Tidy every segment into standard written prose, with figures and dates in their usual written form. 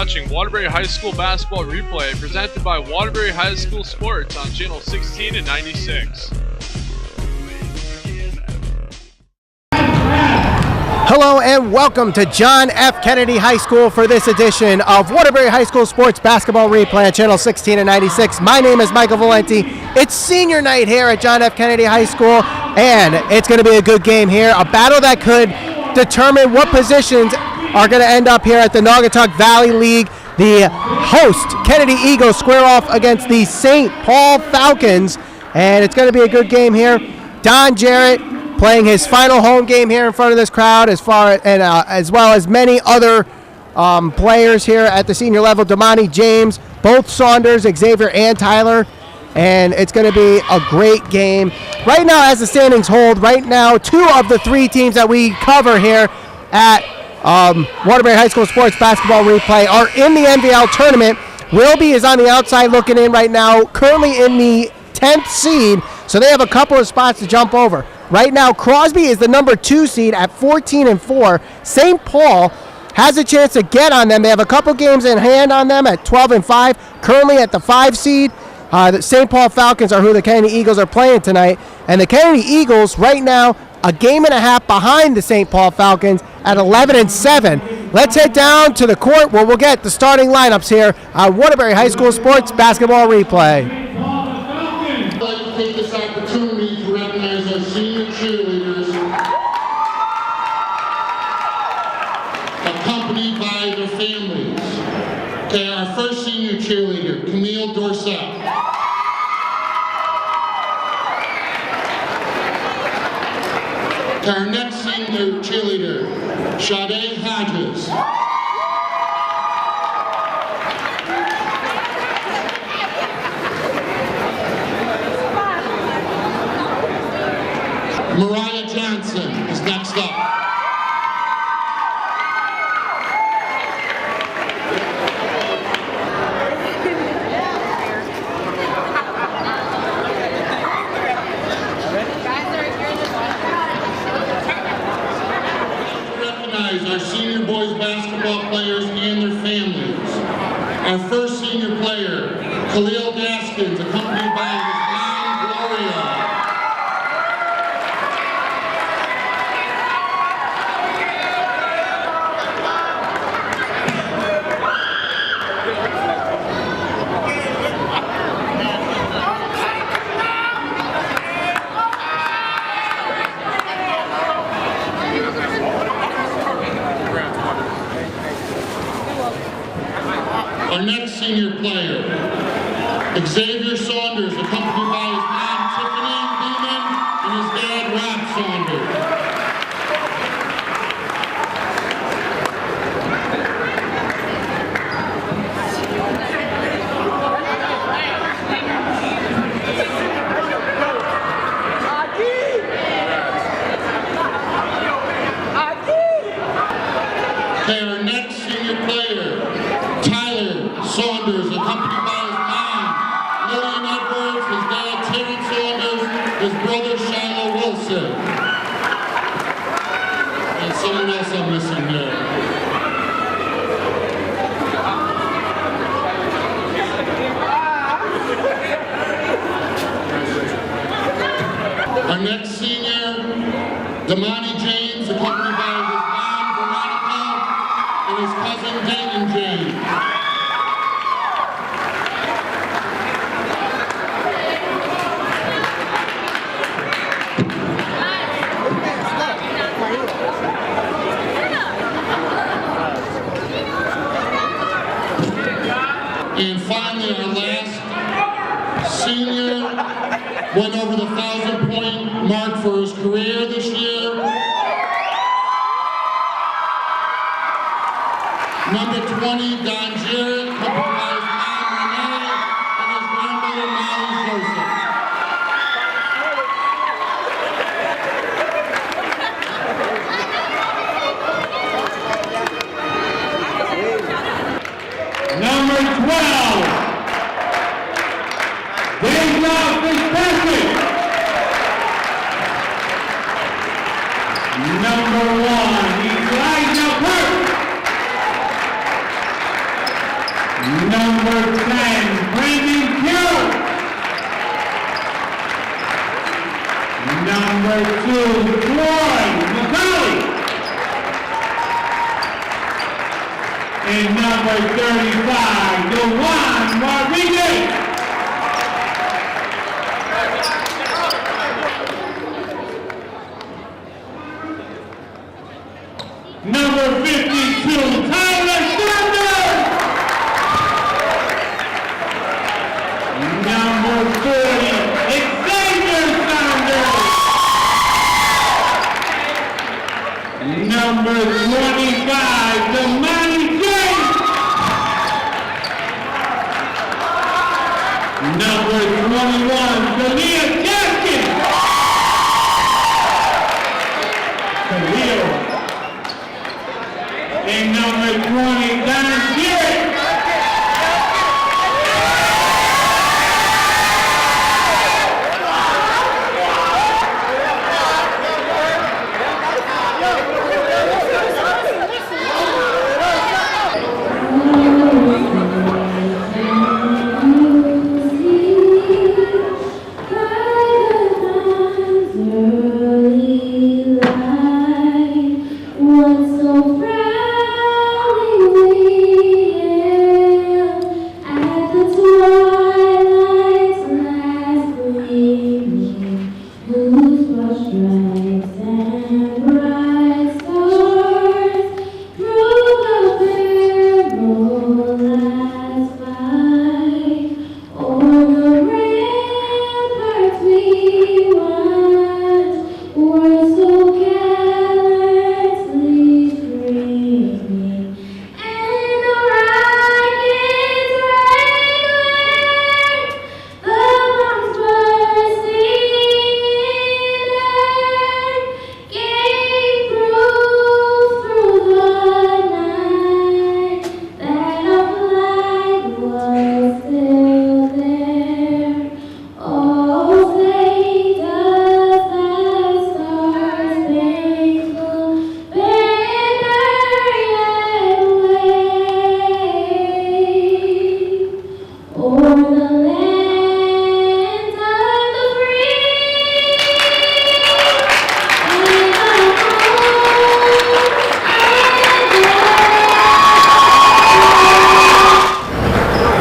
watching Waterbury High School basketball replay presented by Waterbury High School Sports on channel 16 and 96. Hello and welcome to John F. Kennedy High School for this edition of Waterbury High School Sports Basketball Replay on channel 16 and 96. My name is Michael Valenti. It's senior night here at John F. Kennedy High School, and it's going to be a good game here. A battle that could determine what positions are going to end up here at the Naugatuck Valley League. The host, Kennedy Eagles, square off against the St. Paul Falcons, and it's going to be a good game here. Don Jarrett playing his final home game here in front of this crowd, as well as many other players here at the senior level. Damani James, both Saunders, Xavier, and Tyler, and it's going to be a great game. Right now, as the standings hold, right now, 2 of the 3 teams that we cover here at Waterbury High School Sports Basketball Replay are in the NVL tournament. Wilby is on the outside looking in right now, currently in the 10th seed, so they have a couple of spots to jump over. Right now, Crosby is the number 2 seed at 14-4. St. Paul has a chance to get on them. They have a couple games in hand on them at 12-5, currently at the 5 seed. The St. Paul Falcons are who the Kennedy Eagles are playing tonight. And the Kennedy Eagles, right now, a game and a half behind the St. Paul Falcons at 11-7. Let's head down to the court where we'll get the starting lineups here on Waterbury High School Sports Basketball Replay. I'd like to take this opportunity to recognize our senior cheerleaders, accompanied by their families. Okay, our first senior cheerleader, Camille Dorset. Our next senior cheerleader, Sade Hodges. Mariah Johnson is next up. Our senior boys basketball players and their families. Our first senior player, Khalil Gaskins, accompanied by his mom, Gloria. Our next senior player, Xavier Saunders, accompanied by his mom, Tiffany Beeman, and his dad, Rob Saunders. Okay, our next senior player, Saunders, accompanied by his mom, Lillian Edwards, his dad, Terrence Saunders, his brother, Shiloh Wilson. And someone else I'm missing there. Our next senior, Damani James, accompanied by his mom, Veronica, and his cousin, Dayton James. And finally, our last senior went over the 1,000-point mark for his career this year. Number 20, Don Jarrett, accompanied by his mom, Renee, and his grandmother, Molly Joseph. Number 12, Deja Fitzpatrick. Number 1, Elijah Burke. to Troy McCauley. And number 35, DeJuan Rodriguez. Number 52, Tyler Saunders. Number 40, Xavier Saunders. Number 25, Damani James. Number 21, Kalia Gaskin. Khalil. And number 20, Don Garrett.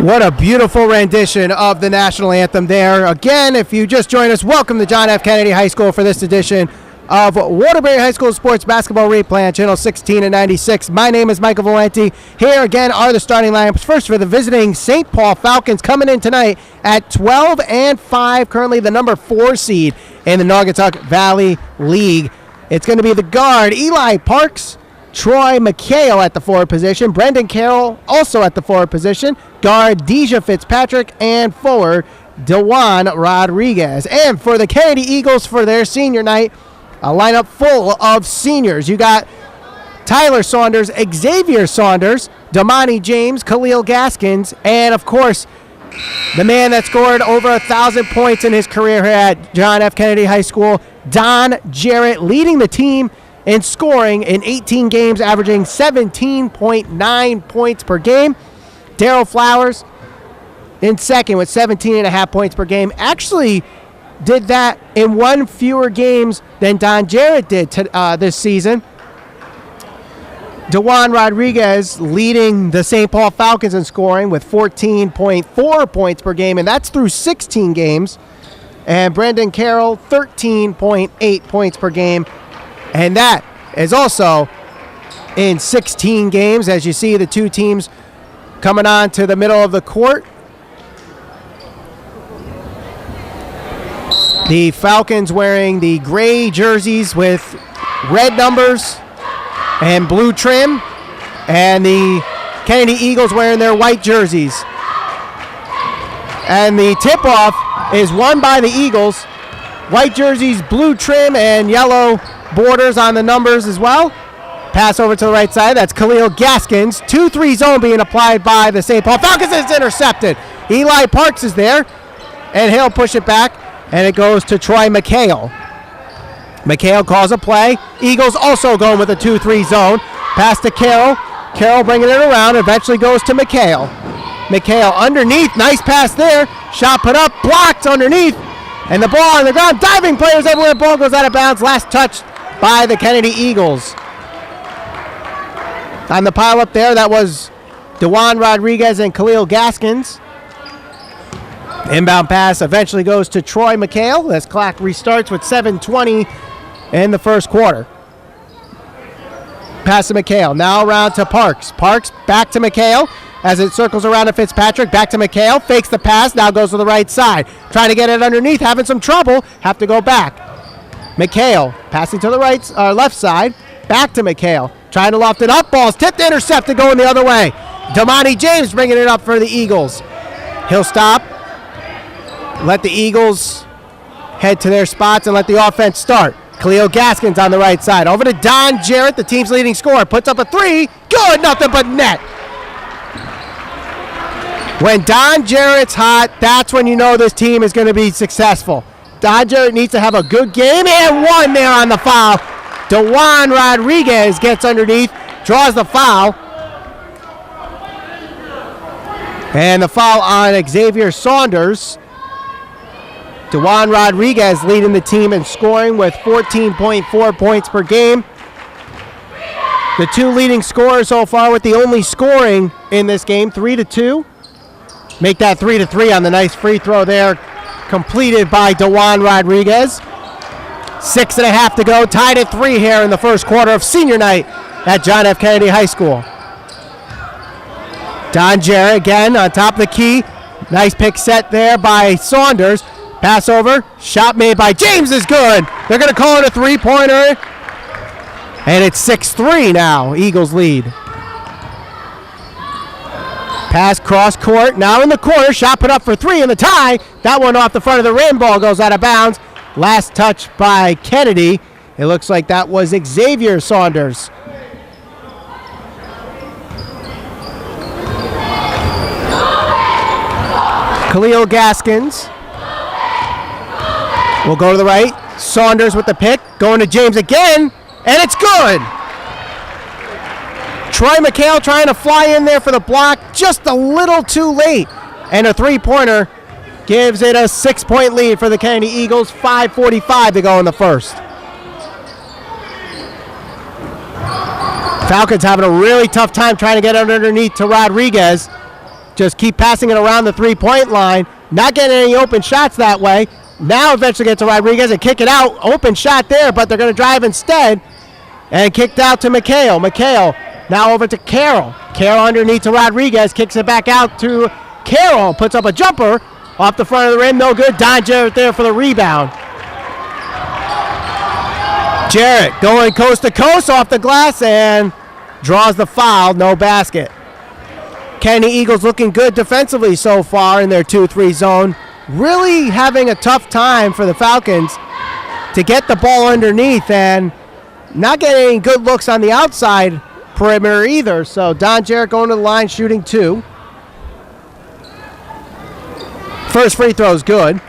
What a beautiful rendition of the national anthem there. Again, if you just joined us, welcome to John F. Kennedy High School for this edition of Waterbury High School Sports Basketball Replay on Channel 16 and 96. My name is Michael Valenti. Here again are the starting lineups. First for the visiting St. Paul Falcons, coming in tonight at 12-5, currently the number 4 seed in the Naugatuck Valley League. It's going to be the guard, Eli Parks, Troy McHale at the forward position, Brendan Carroll also at the forward position, guard Deja Fitzpatrick, and forward DeJuan Rodriguez. And for the Kennedy Eagles for their senior night, a lineup full of seniors. You got Tyler Saunders, Xavier Saunders, Damani James, Khalil Gaskins, and of course, the man that scored over 1,000 points in his career here at John F. Kennedy High School, Don Jarrett, leading the team in scoring in 18 games, averaging 17.9 points per game. Daryl Flowers in second with 17.5 points per game. Actually did that in one fewer games than Don Jarrett did this season. DeJuan Rodriguez leading the St. Paul Falcons in scoring with 14.4 points per game, and that's through 16 games. And Brendan Carroll, 13.8 points per game. And that is also in 16 games, as you see the two teams coming on to the middle of the court. The Falcons wearing the gray jerseys with red numbers and blue trim, and the Kennedy Eagles wearing their white jerseys. And the tip-off is won by the Eagles. White jerseys, blue trim, and yellow borders on the numbers as well. Pass over to the right side. That's Khalil Gaskins. 2-3 zone being applied by the St. Paul Falcons. It's intercepted. Eli Parks is there, and he'll push it back, and it goes to Troy McHale. McHale calls a play. Eagles also going with a 2-3 zone. Pass to Carroll. Carroll bringing it around. Eventually goes to McHale. McHale underneath. Nice pass there. Shot put up. Blocked underneath. And the ball on the ground, diving players everywhere, ball goes out of bounds. Last touch by the Kennedy Eagles. On the pile up there, that was DeJuan Rodriguez and Khalil Gaskins. Inbound pass eventually goes to Troy McHale as clock restarts with 7:20 in the first quarter. Pass to McHale, now around to Parks. Parks back to McHale as it circles around to Fitzpatrick. Back to McHale, fakes the pass, now goes to the right side. Trying to get it underneath, having some trouble, have to go back. McHale passing to the left side, back to McHale. Trying to loft it up, ball's tipped, intercepted, going the other way. Damani James bringing it up for the Eagles. He'll stop, let the Eagles head to their spots and let the offense start. Khalil Gaskins on the right side. Over to Don Jarrett, the team's leading scorer. Puts up a three. Good, nothing but net. When Don Jarrett's hot, that's when you know this team is going to be successful. Don Jarrett needs to have a good game, and one there on the foul. DeJuan Rodriguez gets underneath, draws the foul. And the foul on Xavier Saunders. DeJuan Rodriguez leading the team in scoring with 14.4 points per game. The two leading scorers so far with the only scoring in this game, 3-2. Make that 3-3 on the nice free throw there, completed by DeJuan Rodriguez. 6.5 to go, tied at 3 here in the first quarter of senior night at John F. Kennedy High School. Don Jarrett again on top of the key. Nice pick set there by Saunders. Pass over, shot made by James is good. They're going to call it a three-pointer. And it's 6-3 now, Eagles lead. Pass cross court, now in the corner, shot put up for 3 in the tie. That one off the front of the rim, ball goes out of bounds. Last touch by Kennedy. It looks like that was Xavier Saunders. Khalil Gaskins will go to the right. Saunders with the pick. Going to James again. And it's good. Troy McHale trying to fly in there for the block. Just a little too late. And a three-pointer gives it a 6-point lead for the Kennedy Eagles. 5:45 to go in the first. Falcons having a really tough time trying to get it underneath to Rodriguez. Just keep passing it around the three-point line. Not getting any open shots that way. Now eventually get to Rodriguez and kick it out. Open shot there, but they're going to drive instead. And kicked out to McHale. McHale now over to Carroll. Carroll underneath to Rodriguez. Kicks it back out to Carroll. Puts up a jumper off the front of the rim. No good. Don Jarrett there for the rebound. Jarrett going coast to coast off the glass and draws the foul. No basket. Kennedy Eagles looking good defensively so far in their 2-3 zone. Really having a tough time for the Falcons to get the ball underneath and not getting any good looks on the outside perimeter either. So Don Jarrett going to the line shooting 2. First free throw is good.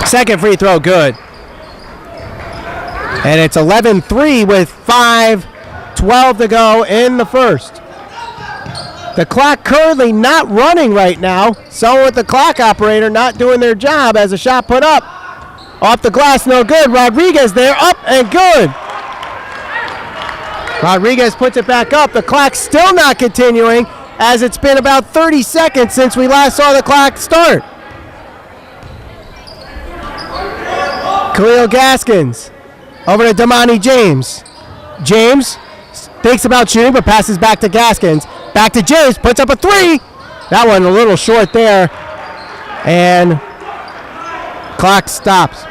Second free throw good. And it's 11-3 with 5:12 to go in the first. The clock currently not running right now. So with the clock operator not doing their job as a shot put up. Off the glass, no good. Rodriguez there, up and good. Rodriguez puts it back up. The clock's still not continuing as it's been about 30 seconds since we last saw the clock start. Khalil Gaskins over to Damani James. James thinks about shooting but passes back to Gaskins. Back to James, puts up a 3. That one a little short there. And clock stops.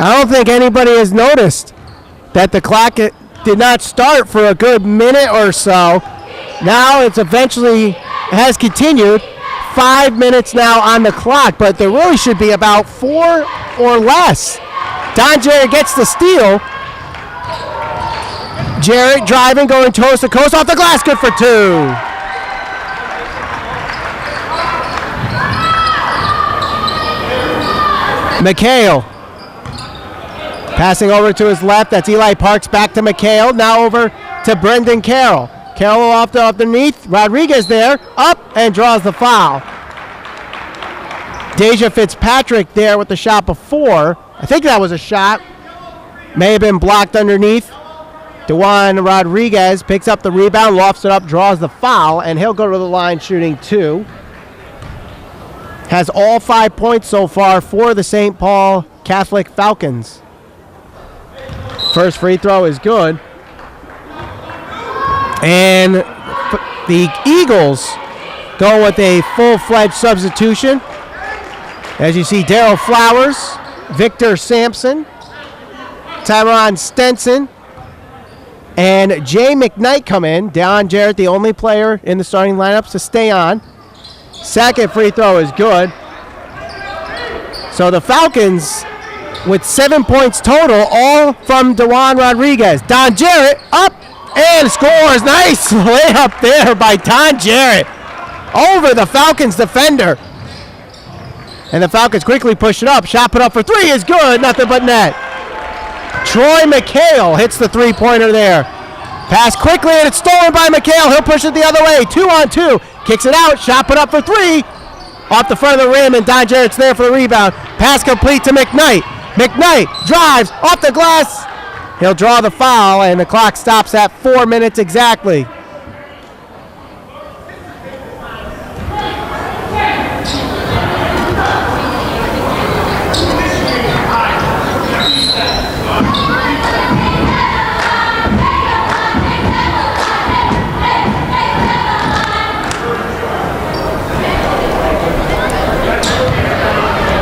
I don't think anybody has noticed that the clock did not start for a good minute or so. Now it's eventually has continued. 5 minutes now on the clock, but there really should be about 4 or less. Don Jarrett gets the steal. Jarrett driving, going coast to coast off the glass, good for 2. McHale Passing over to his left, that's Eli Parks, back to McHale, now over to Brendan Carroll. Carroll off the underneath, Rodriguez there, up, and draws the foul. Deja Fitzpatrick there with the shot before. I think that was a shot. May have been blocked underneath. DeJuan Rodriguez picks up the rebound, lofts it up, draws the foul, and he'll go to the line shooting 2. Has all 5 points so far for the St. Paul Catholic Falcons. First free throw is good. And the Eagles go with a full-fledged substitution. As you see, Darryl Flowers, Victor Sampson, Tyron Stenson, and Jay McKnight come in. Don Jarrett, the only player in the starting lineups to stay on. Second free throw is good. So the Falcons with 7 points total, all from DeJuan Rodriguez. Don Jarrett up and scores. Nice layup there by Don Jarrett over the Falcons defender. And the Falcons quickly push it up. Shot put up for 3 is good. Nothing but net. Troy McHale hits the three-pointer there. Pass quickly, and it's stolen by McHale. He'll push it the other way. 2-on-2. Kicks it out. Shot put up for 3. Off the front of the rim, and Don Jarrett's there for the rebound. Pass complete to McKnight. McKnight drives off the glass. He'll draw the foul, and the clock stops at 4 minutes exactly.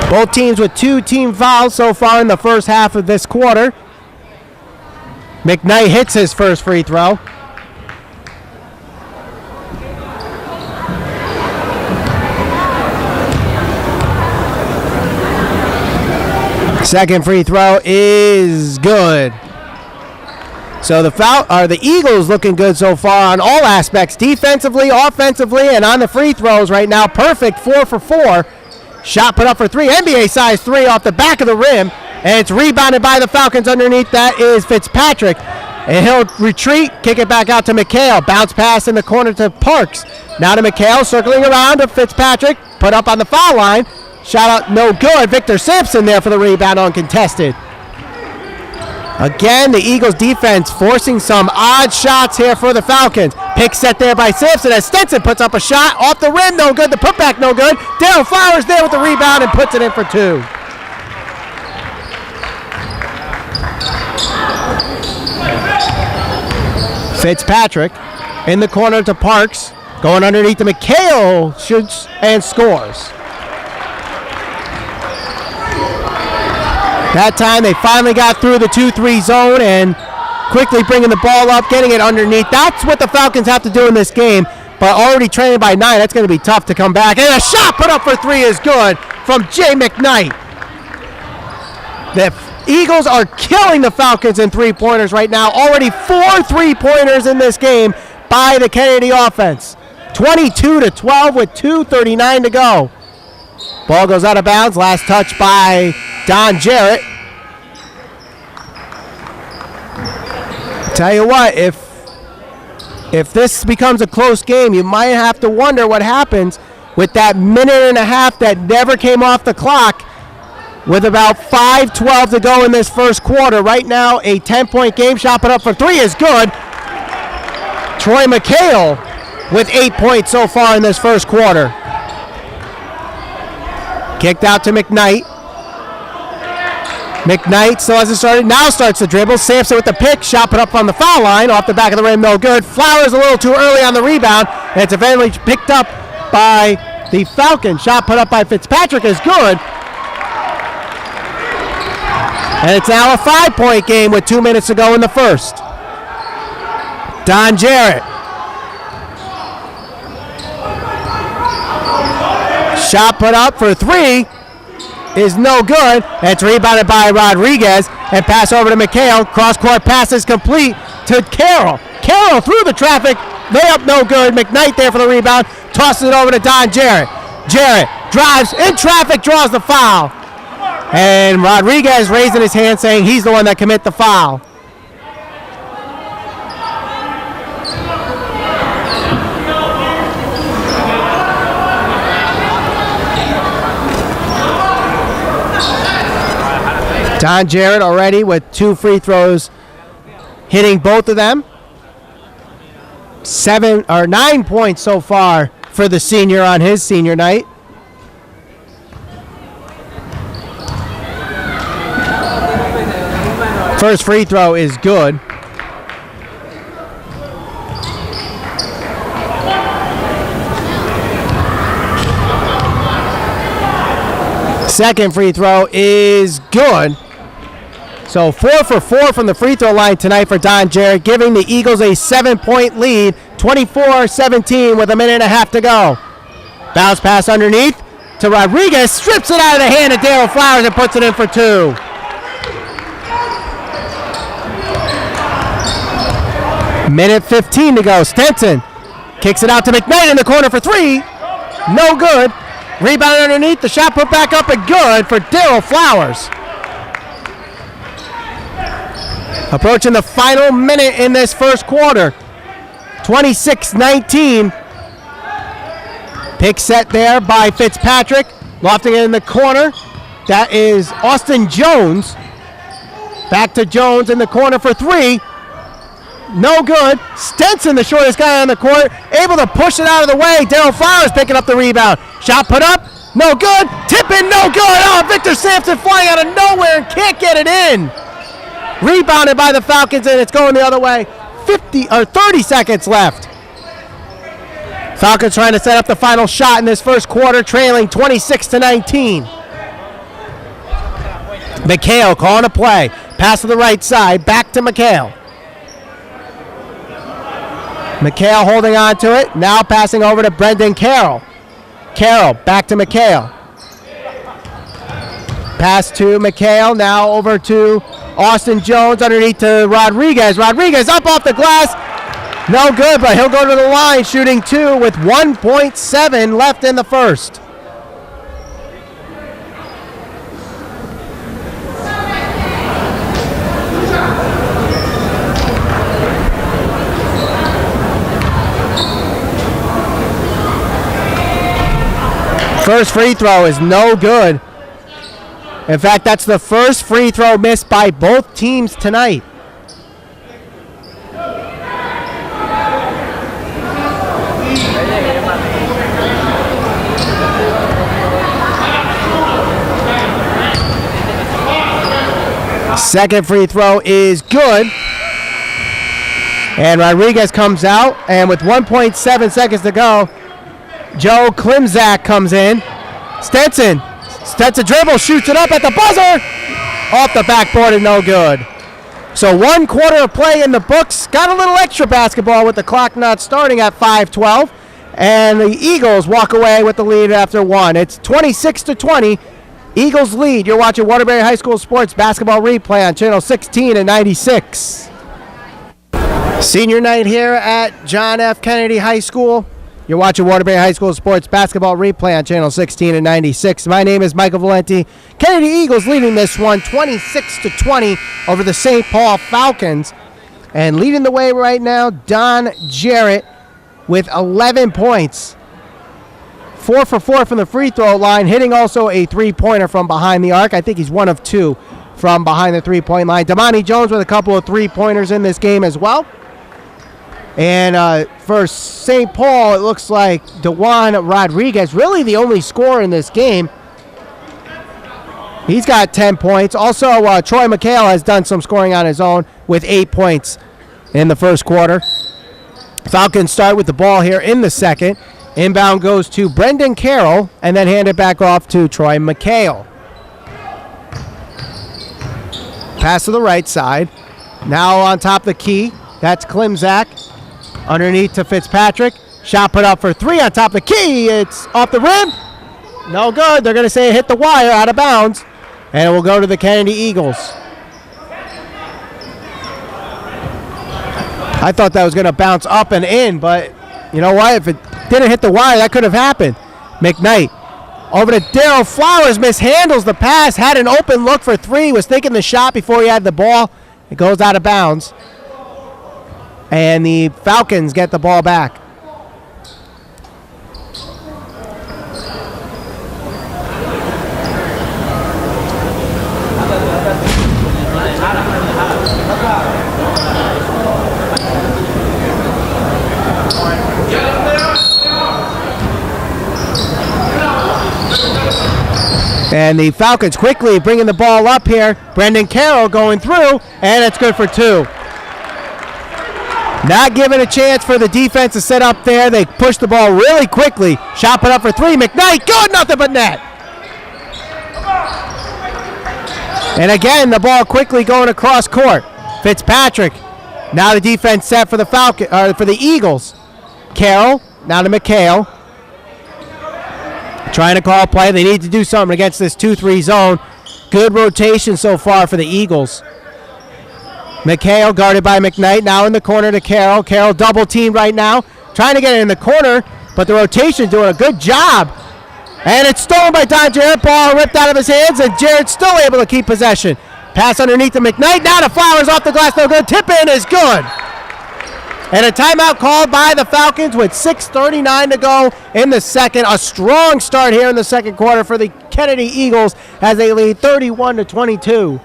Both teams with 2 team fouls so far in the first half of this quarter. McKnight hits his first free throw. Second free throw is good. So the Eagles looking good so far on all aspects, defensively, offensively, and on the free throws right now. Perfect, 4 for 4. Shot put up for 3, NBA size 3 off the back of the rim, and it's rebounded by the Falcons underneath. That is Fitzpatrick, and he'll retreat, kick it back out to McHale. Bounce pass in the corner to Parks. Now to McHale, circling around to Fitzpatrick, put up on the foul line. Shot out, no good. Victor Sampson there for the rebound, uncontested. Again, the Eagles defense forcing some odd shots here for the Falcons. Pick set there by Sampson as Stenson puts up a shot off the rim, no good. The putback, no good. Darryl Flowers there with the rebound and puts it in for 2. Fitzpatrick in the corner to Parks. Going underneath to McHale, shoots and scores. That time they finally got through the 2-3 zone and quickly bringing the ball up, getting it underneath. That's what the Falcons have to do in this game, but already trailing by 9, that's going to be tough to come back. And a shot put up for 3 is good from Jay McKnight. The Eagles are killing the Falcons in three-pointers right now. Already 4 three-pointers in this game by the Kennedy offense. 22-12 with 2:39 to go. Ball goes out of bounds. Last touch by Don Jarrett. Tell you what, if this becomes a close game, you might have to wonder what happens with that minute and a half that never came off the clock with about 5:12 to go in this first quarter. Right now, a 10-point game. Shot put up for 3 is good. Troy McHale with 8 points so far in this first quarter. Kicked out to McKnight. McKnight still hasn't started. Now starts the dribble. Sampson with the pick. Shot put up on the foul line. Off the back of the rim, no good. Flowers a little too early on the rebound. And it's eventually picked up by the Falcons. Shot put up by Fitzpatrick is good. And it's now a 5-point game with 2 minutes to go in the first. Don Jarrett. Shot put up for 3 is no good. And it's rebounded by Rodriguez. And pass over to McHale. Cross-court pass is complete to Carroll. Carroll through the traffic. Layup no good. McKnight there for the rebound. Tosses it over to Don Jarrett. Jarrett drives in traffic, draws the foul. And Rodriguez raising his hand saying he's the one that commit the foul. Don Jarrett already with 2 free throws, hitting both of them. 9 points so far for the senior on his senior night. First free throw is good. Second free throw is good. So 4 for 4 from the free throw line tonight for Don Jarrett, giving the Eagles a 7-point lead, 24-17 with a minute and a half to go. Bounce pass underneath to Rodriguez, strips it out of the hand of Daryl Flowers and puts it in for 2. Minute 15 to go. Stenson kicks it out to McKnight in the corner for 3. No good. Rebound underneath, the shot put back up and good for Daryl Flowers. Approaching the final minute in this first quarter. 26-19. Pick set there by Fitzpatrick. Lofting it in the corner. That is Austin Jones. Back to Jones in the corner for 3. No good. Stenson, the shortest guy on the court, able to push it out of the way. Daryl Flowers picking up the rebound. Shot put up. No good. Tip in, no good. Oh, Victor Sampson flying out of nowhere and can't get it in. Rebounded by the Falcons, and it's going the other way. 30 seconds left. Falcons trying to set up the final shot in this first quarter, trailing 26-19. McHale calling a play. Pass to the right side, back to McHale. McHale holding on to it, now passing over to Brendan Carroll. Carroll, back to McHale. Pass to McHale, now over to Austin Jones, underneath to Rodriguez. Rodriguez up off the glass. No good, but he'll go to the line, shooting 2 with 1.7 left in the first. First free throw is no good. In fact, that's the first free throw missed by both teams tonight. Second free throw is good. And Rodriguez comes out, and with 1.7 seconds to go, Joe Klimzak comes in. Stenson dribble, shoots it up at the buzzer. Off the backboard and no good. So 1 quarter of play in the books. Got a little extra basketball with the clock not starting at 5:12. And the Eagles walk away with the lead after 1. It's 26-20. Eagles lead. You're watching Waterbury High School Sports Basketball Replay on Channel 16 and 96. Senior night here at John F. Kennedy High School. You're watching Waterbury High School Sports Basketball Replay on Channel 16 and 96. My name is Michael Valenti. Kennedy Eagles leading this one 26-20 over the St. Paul Falcons. And leading the way right now, Don Jarrett with 11 points. 4 for 4 from the free throw line, hitting also a three-pointer from behind the arc. I think he's 1 of 2 from behind the three-point line. Damani Jones with a couple of three-pointers in this game as well. And for St. Paul, it looks like DeJuan Rodriguez, really the only scorer in this game. He's got 10 points. Also, Troy McHale has done some scoring on his own with 8 points in the first quarter. Falcons start with the ball here in the second. Inbound goes to Brendan Carroll and then handed back off to Troy McHale. Pass to the right side. Now on top of the key. That's Klimzak. Underneath to Fitzpatrick. Shot put up for 3 on top of the key. It's off the rim. No good. They're going to say it hit the wire out of bounds. And it will go to the Kennedy Eagles. I thought that was going to bounce up and in, but you know what? If it didn't hit the wire, that could have happened. McKnight Over to Daryl Flowers, mishandles the pass, had an open look for three, was thinking the shot before he had the ball. It goes out of bounds. And the Falcons get the ball back. And the Falcons quickly bringing the ball up here. Brendan Carroll going through, and it's good for two. Not giving a chance for the defense to set up there. They push the ball really quickly. Shot put up for three. McKnight, good, nothing but net. And again, the ball quickly going across court. Fitzpatrick. Now the defense set for the for the Eagles. Carroll, now to McHale. Trying to call play. They need to do something against this 2-3 zone. Good rotation so far for the Eagles. McHale guarded by McKnight. Now in the corner to Carroll. Carroll double teamed right now. Trying to get it in the corner, but the rotation's doing a good job. And it's stolen by Don Jarrett. Ball ripped out of his hands, and Jarrett's still able to keep possession. Pass underneath to McKnight. Now to Flowers off the glass. No good. Tip in is good. And a timeout called by the Falcons with 6:39 to go in the second. A strong start here in the second quarter for the Kennedy Eagles as they lead 31-22.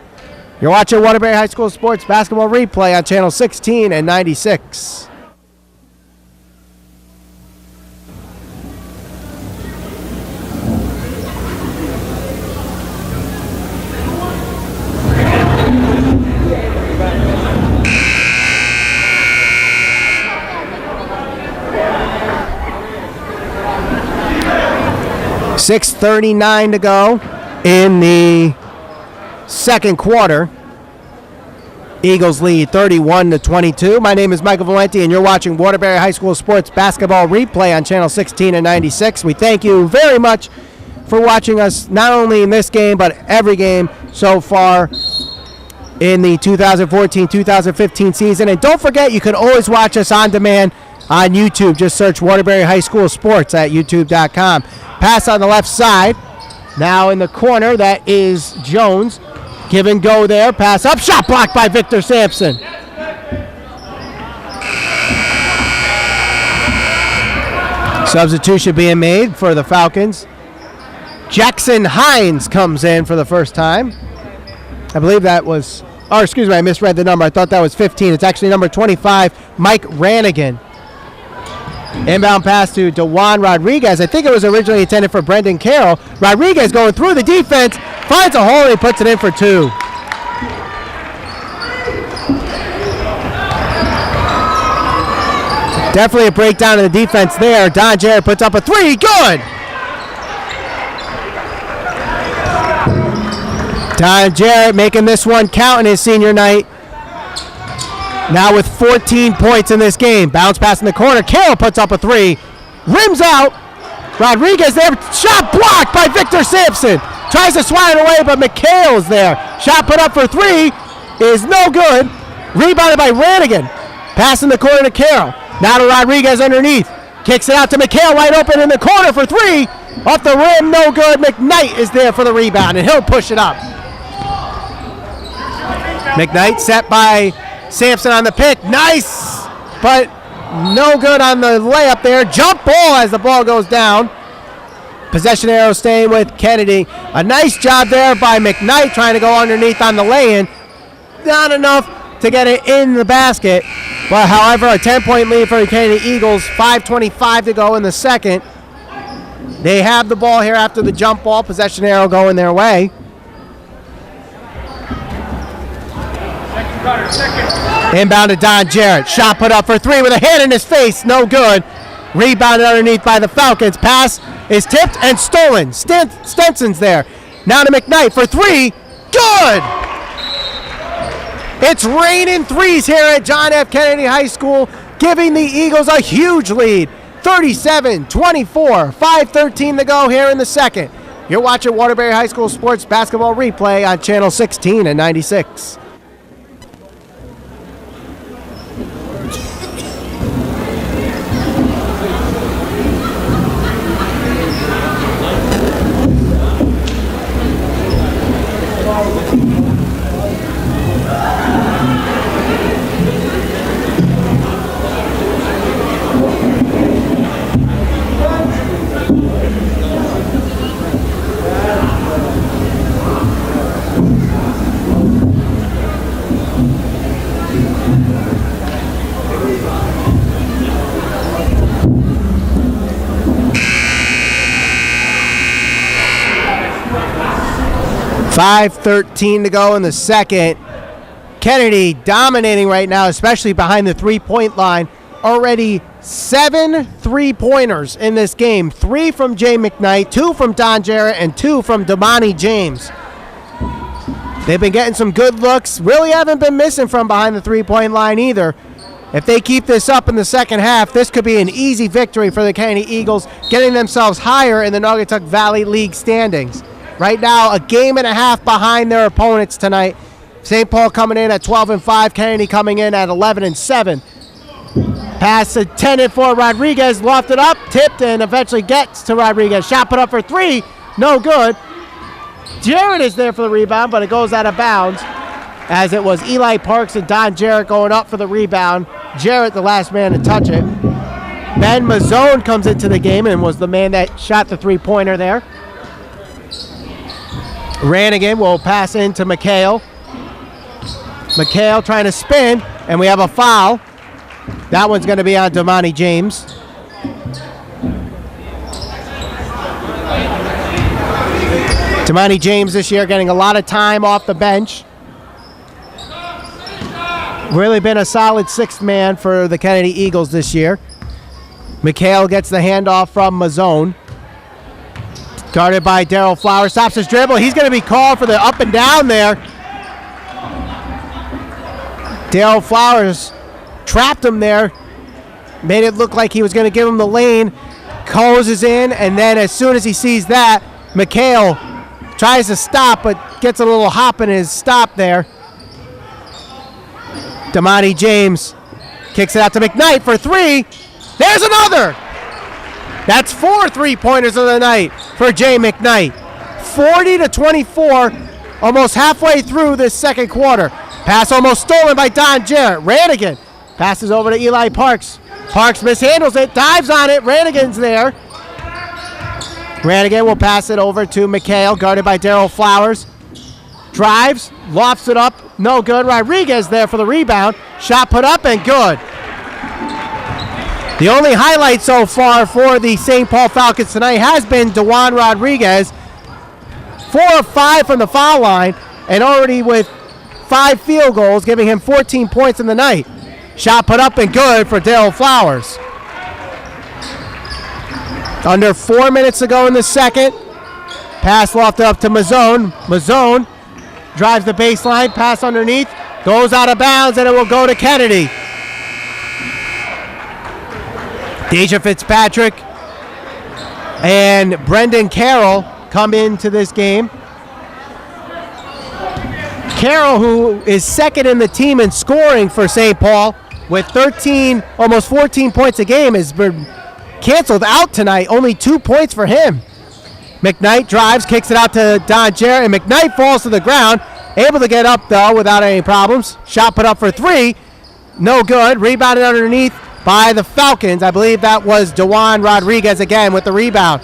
You're watching Waterbury High School Sports Basketball Replay on Channel 16 and 96. .639 to go in the second quarter. Eagles lead 31-22. My name is Michael Valenti, and you're watching Waterbury High School Sports Basketball Replay on Channel 16 and 96. We thank you very much for watching us, not only in this game, but every game so far in the 2014-2015 season. And don't forget, you can always watch us on demand on YouTube. Just search Waterbury High School Sports at youtube.com. Pass on the left side. Now in the corner, that is Jones. Give and go there. Pass up. Shot blocked by Victor Sampson. Substitution being made for the Falcons. Jackson Hines comes in for the first time. I believe that was, oh, excuse me, I misread the number. I thought that was 15. It's actually number 25, Mike Ranigan. Inbound pass to DeJuan Rodriguez. I think it was originally intended for Brendan Carroll. Rodriguez going through the defense, finds a hole, and he puts it in for two. Definitely a breakdown in the defense there. Don Jarrett puts up a three. Good! Don Jarrett making this one count in his senior night. Now with 14 points in this game. Bounce pass in the corner. Carroll puts up a three. Rims out. Rodriguez there. Shot blocked by Victor Sampson. Tries to swat it away, but McHale's there. Shot put up for three is no good. Rebounded by Ranigan. Pass in the corner to Carroll. Now to Rodriguez underneath. Kicks it out to McHale, wide open in the corner for three. Off the rim, no good. McKnight is there for the rebound, and he'll push it up. McKnight set by Sampson on the pick. Nice, but no good on the layup there. Jump ball as the ball goes down. Possession arrow staying with Kennedy. A nice job there by McKnight trying to go underneath on the lay-in. Not enough to get it in the basket. But however, a 10-point lead for the Kennedy Eagles. 5:25 to go in the second. They have the ball here after the jump ball. Possession arrow going their way. Inbound to Don Jarrett. Shot put up for three with a hand in his face. No good. Rebounded underneath by the Falcons. Pass is tipped and stolen. Stenson's there. Now to McKnight for three. Good! It's raining threes here at John F. Kennedy High School, giving the Eagles a huge lead. 37-24. 5:13 to go here in the second. You're watching Waterbury High School Sports Basketball Replay on Channel 16 and 96. 5:13 to go in the second. Kennedy dominating right now, especially behind the three-point line. Already 7 3-pointers in this game. 3 from Jay McKnight, 2 from Don Jarrett, and 2 from Damani James. They've been getting some good looks. Really haven't been missing from behind the three-point line either. If they keep this up in the second half, this could be an easy victory for the Kennedy Eagles, getting themselves higher in the Naugatuck Valley League standings. Right now, a game and a half behind their opponents tonight. St. Paul coming in at 12-5, Kennedy coming in at 11-7. Pass intended for Rodriguez, lofted up, tipped, and eventually gets to Rodriguez. Shot put up for 3, no good. Jarrett is there for the rebound, but it goes out of bounds, as it was Eli Parks and Don Jarrett going up for the rebound. Jarrett, the last man to touch it. Ben Mazzone comes into the game and was the man that shot the three-pointer there. Ranigan will pass into McHale. McHale trying to spin, and we have a foul. That one's going to be on Damani James. Damani James this year getting a lot of time off the bench. Really been a solid sixth man for the Kennedy Eagles this year. McHale gets the handoff from Mazzone. Guarded by Darryl Flowers, stops his dribble. He's going to be called for the up and down there. Darryl Flowers trapped him there, made it look like he was going to give him the lane, closes in, and then as soon as he sees that, McHale tries to stop, but gets a little hop in his stop there. Damani James kicks it out to McKnight for 3. There's another! That's 4 3-pointers of the night for Jay McKnight. 40-24, almost halfway through this second quarter. Pass almost stolen by Don Jarrett. Ranigan passes over to Eli Parks. Parks mishandles it, dives on it. Ranigan's there. Ranigan will pass it over to McHale, guarded by Darryl Flowers. Drives, lofts it up, no good. Rodriguez there for the rebound. Shot put up and good. The only highlight so far for the St. Paul Falcons tonight has been DeJuan Rodriguez. 4 of 5 from the foul line, and already with 5 field goals, giving him 14 points in the night. Shot put up and good for Darryl Flowers. Under 4 minutes to go in the second. Pass lofted up to Mazzone. Mazzone drives the baseline, pass underneath, goes out of bounds, and it will go to Kennedy. Deja Fitzpatrick and Brendan Carroll come into this game. Carroll, who is second in the team in scoring for St. Paul with 13, almost 14 points a game, has been canceled out tonight. Only 2 points for him. McKnight drives, kicks it out to Don Jarrett, and McKnight falls to the ground. Able to get up, though, without any problems. Shot put up for 3. No good. Rebounded underneath by the Falcons. I believe that was DeJuan Rodriguez again with the rebound.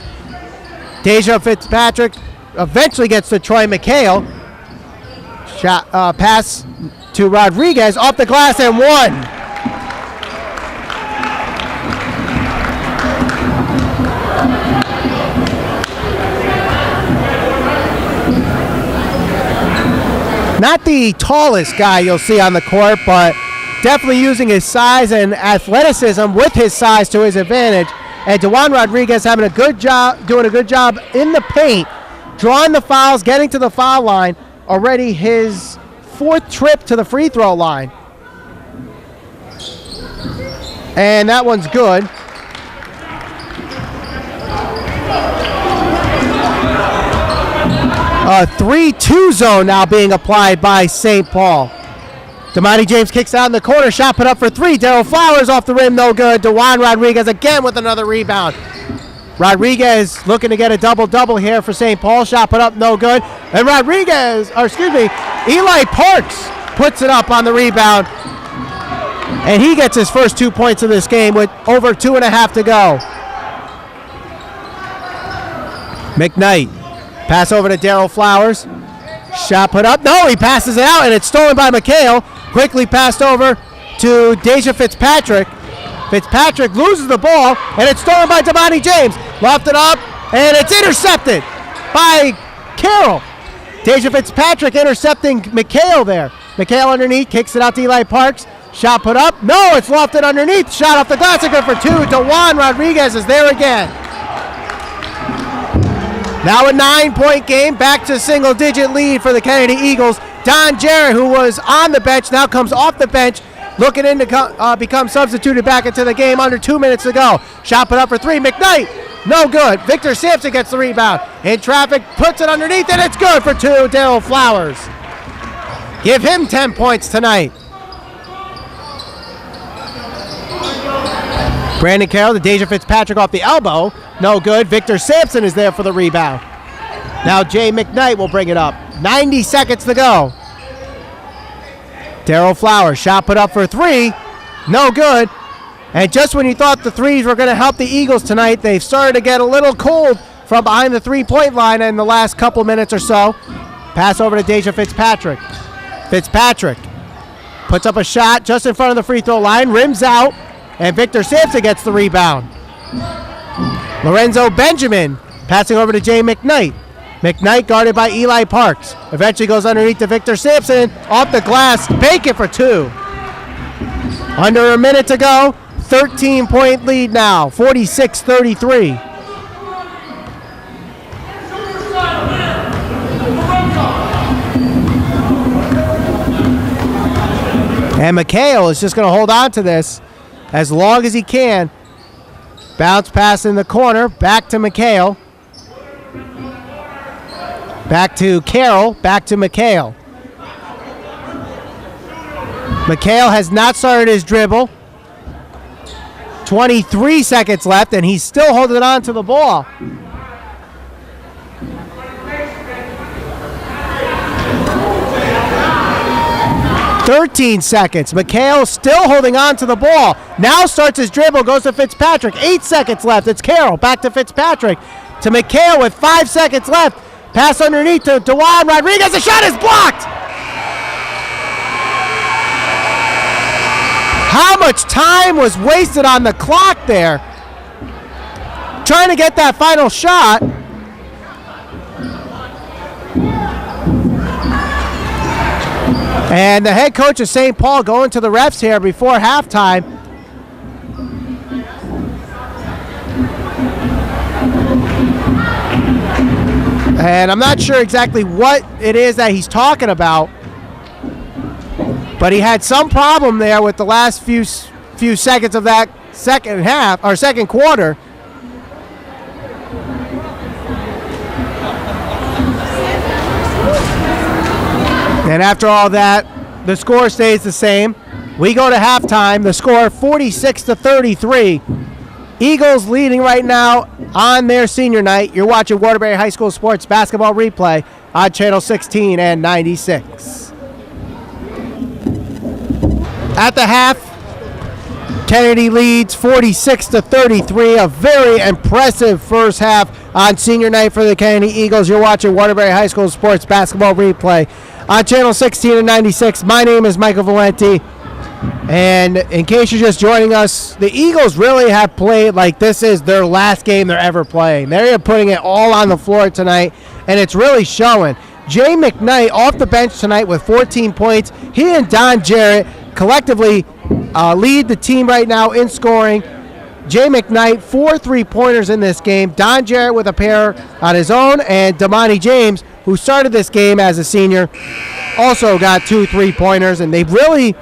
Deja Fitzpatrick eventually gets to Troy McHale. Shot, pass to Rodriguez off the glass and 1. Not the tallest guy you'll see on the court, but definitely using his size and athleticism with his size to his advantage. And DeJuan Rodriguez having a good job, doing a good job in the paint, drawing the fouls, getting to the foul line. Already his 4th trip to the free throw line. And that one's good. A 3-2 zone now being applied by St. Paul. Damani James kicks out in the corner. Shot put up for 3. Darryl Flowers off the rim, no good. DeJuan Rodriguez again with another rebound. Rodriguez looking to get a double-double here for St. Paul. Shot put up, no good. And Eli Parks puts it up on the rebound. And he gets his first 2 points of this game with over 2.5 to go. McKnight. Pass over to Darryl Flowers. Shot put up. No, he passes it out, and it's stolen by McHale. Quickly passed over to Deja Fitzpatrick. Fitzpatrick loses the ball, and it's stolen by Damani James. Lofted up, and it's intercepted by Carroll. Deja Fitzpatrick intercepting McHale there. McHale underneath, kicks it out to Eli Parks. Shot put up. No, it's lofted underneath. Shot off the glass, and good for two. DeJuan Rodriguez is there again. Now a 9-point game, back to single-digit lead for the Kennedy Eagles. Don Jarrett, who was on the bench, now comes off the bench, looking in to become substituted back into the game under 2 minutes to go. Shot put up for three. McKnight, no good. Victor Sampson gets the rebound. In traffic, puts it underneath, and it's good for two. Daryl Flowers. Give him 10 points tonight. Brandon Carroll to Deja Fitzpatrick off the elbow. No good. Victor Sampson is there for the rebound. Now Jay McKnight will bring it up. 90 seconds to go. Daryl Flowers, shot put up for three. No good. And just when you thought the threes were going to help the Eagles tonight, they've started to get a little cold from behind the three-point line in the last couple minutes or so. Pass over to Deja Fitzpatrick. Fitzpatrick puts up a shot just in front of the free throw line, rims out, and Victor Sampson gets the rebound. Lorenzo Benjamin passing over to Jay McKnight. McKnight guarded by Eli Parks. Eventually goes underneath to Victor Sampson. Off the glass, bake it for two. Under a minute to go. 13-point lead now, 46-33. And McHale is just going to hold on to this as long as he can. Bounce pass in the corner, back to McHale. Back to Carroll, back to McHale. McHale has not started his dribble. 23 seconds left, and he's still holding on to the ball. .13 McHale still holding on to the ball. Now starts his dribble, goes to Fitzpatrick. 8 seconds left. It's Carroll. Back to Fitzpatrick. To McHale with 5 seconds left. Pass underneath to DeJuan Rodriguez. The shot is blocked. How much time was wasted on the clock there? Trying to get that final shot. And the head coach of St. Paul going to the refs here before halftime. And I'm not sure exactly what it is that he's talking about, but he had some problem there with the last few seconds of that second half or second quarter. And after all that, the score stays the same. We go to halftime. The score 46-33. Eagles leading right now on their senior night. You're watching Waterbury High School Sports Basketball Replay on Channel 16 and 96. At the half, Kennedy leads 46-33. A very impressive first half on senior night for the Kennedy Eagles. You're watching Waterbury High School Sports Basketball Replay on Channel 16 and 96. My name is Michael Valenti. And in case you're just joining us, the Eagles really have played like this is their last game they're ever playing. They're putting it all on the floor tonight, and it's really showing. Jay McKnight off the bench tonight with 14 points. He and Don Jarrett collectively lead the team right now in scoring. Jay McKnight, 4 3-pointers in this game. Don Jarrett with a pair on his own, and Damani James, who started this game as a senior, also got 2 3-pointers, and they've really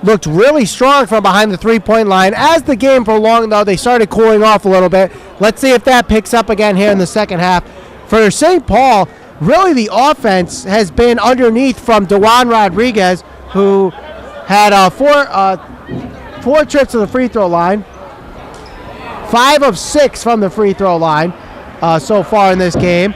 looked really strong from behind the three-point line. As the game prolonged, though, they started cooling off a little bit. Let's see if that picks up again here in the second half. For St. Paul, really the offense has been underneath from DeJuan Rodriguez, who had 4 trips to the free throw line, 5 of 6 from the free throw line so far in this game.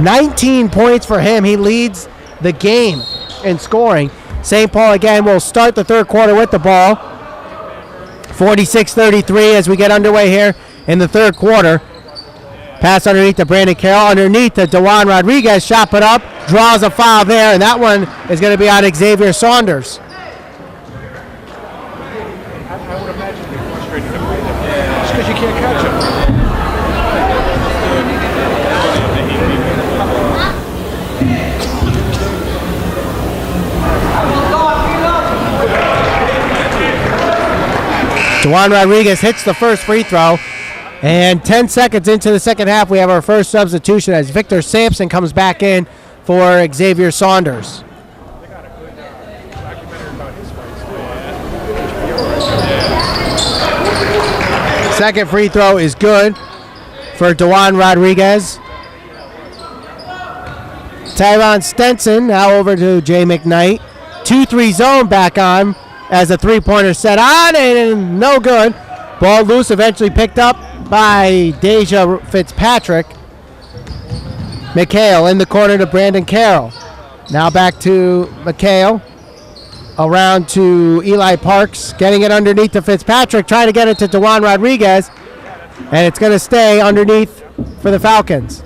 $19 points for him. He leads the game in scoring. St. Paul again will start the third quarter with the ball. 46-33 as we get underway here in the third quarter. Pass underneath to Brandon Carroll, underneath to DeJuan Rodriguez. Shot put up, draws a foul there, and that one is going to be on Xavier Saunders. I would imagine you're frustrated to play them. Just because you can't catch them. Juwan Rodriguez hits the first free throw. And 10 seconds into the second half, we have our first substitution as Victor Sampson comes back in for Xavier Saunders. Second free throw is good for Juwan Rodriguez. Tyron Stenson now over to Jay McKnight. 2-3 zone back on as a three-pointer set on and no good. Ball loose, eventually picked up by Deja Fitzpatrick. McHale in the corner to Brandon Carroll. Now back to McHale. Around to Eli Parks, getting it underneath to Fitzpatrick, trying to get it to Juwan Rodriguez. And it's going to stay underneath for the Falcons.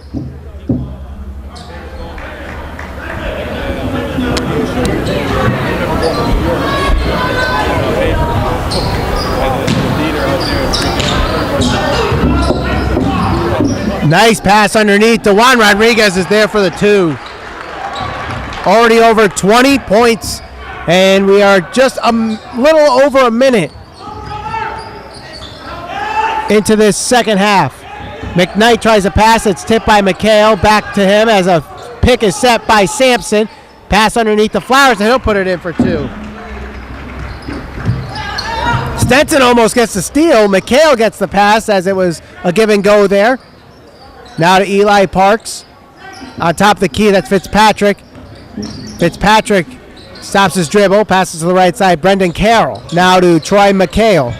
Nice pass underneath. Juwan Rodriguez is there for the two. Already over 20 points, and we are just a little over a minute into this second half. McKnight tries to pass. It's tipped by McHale. Back to him as a pick is set by Sampson. Pass underneath the Flowers, and he'll put it in for two. Stenson almost gets the steal. McHale gets the pass as it was a give and go there. Now to Eli Parks. On top of the key, that's Fitzpatrick. Fitzpatrick stops his dribble, passes to the right side. Brendan Carroll. Now to Troy McHale.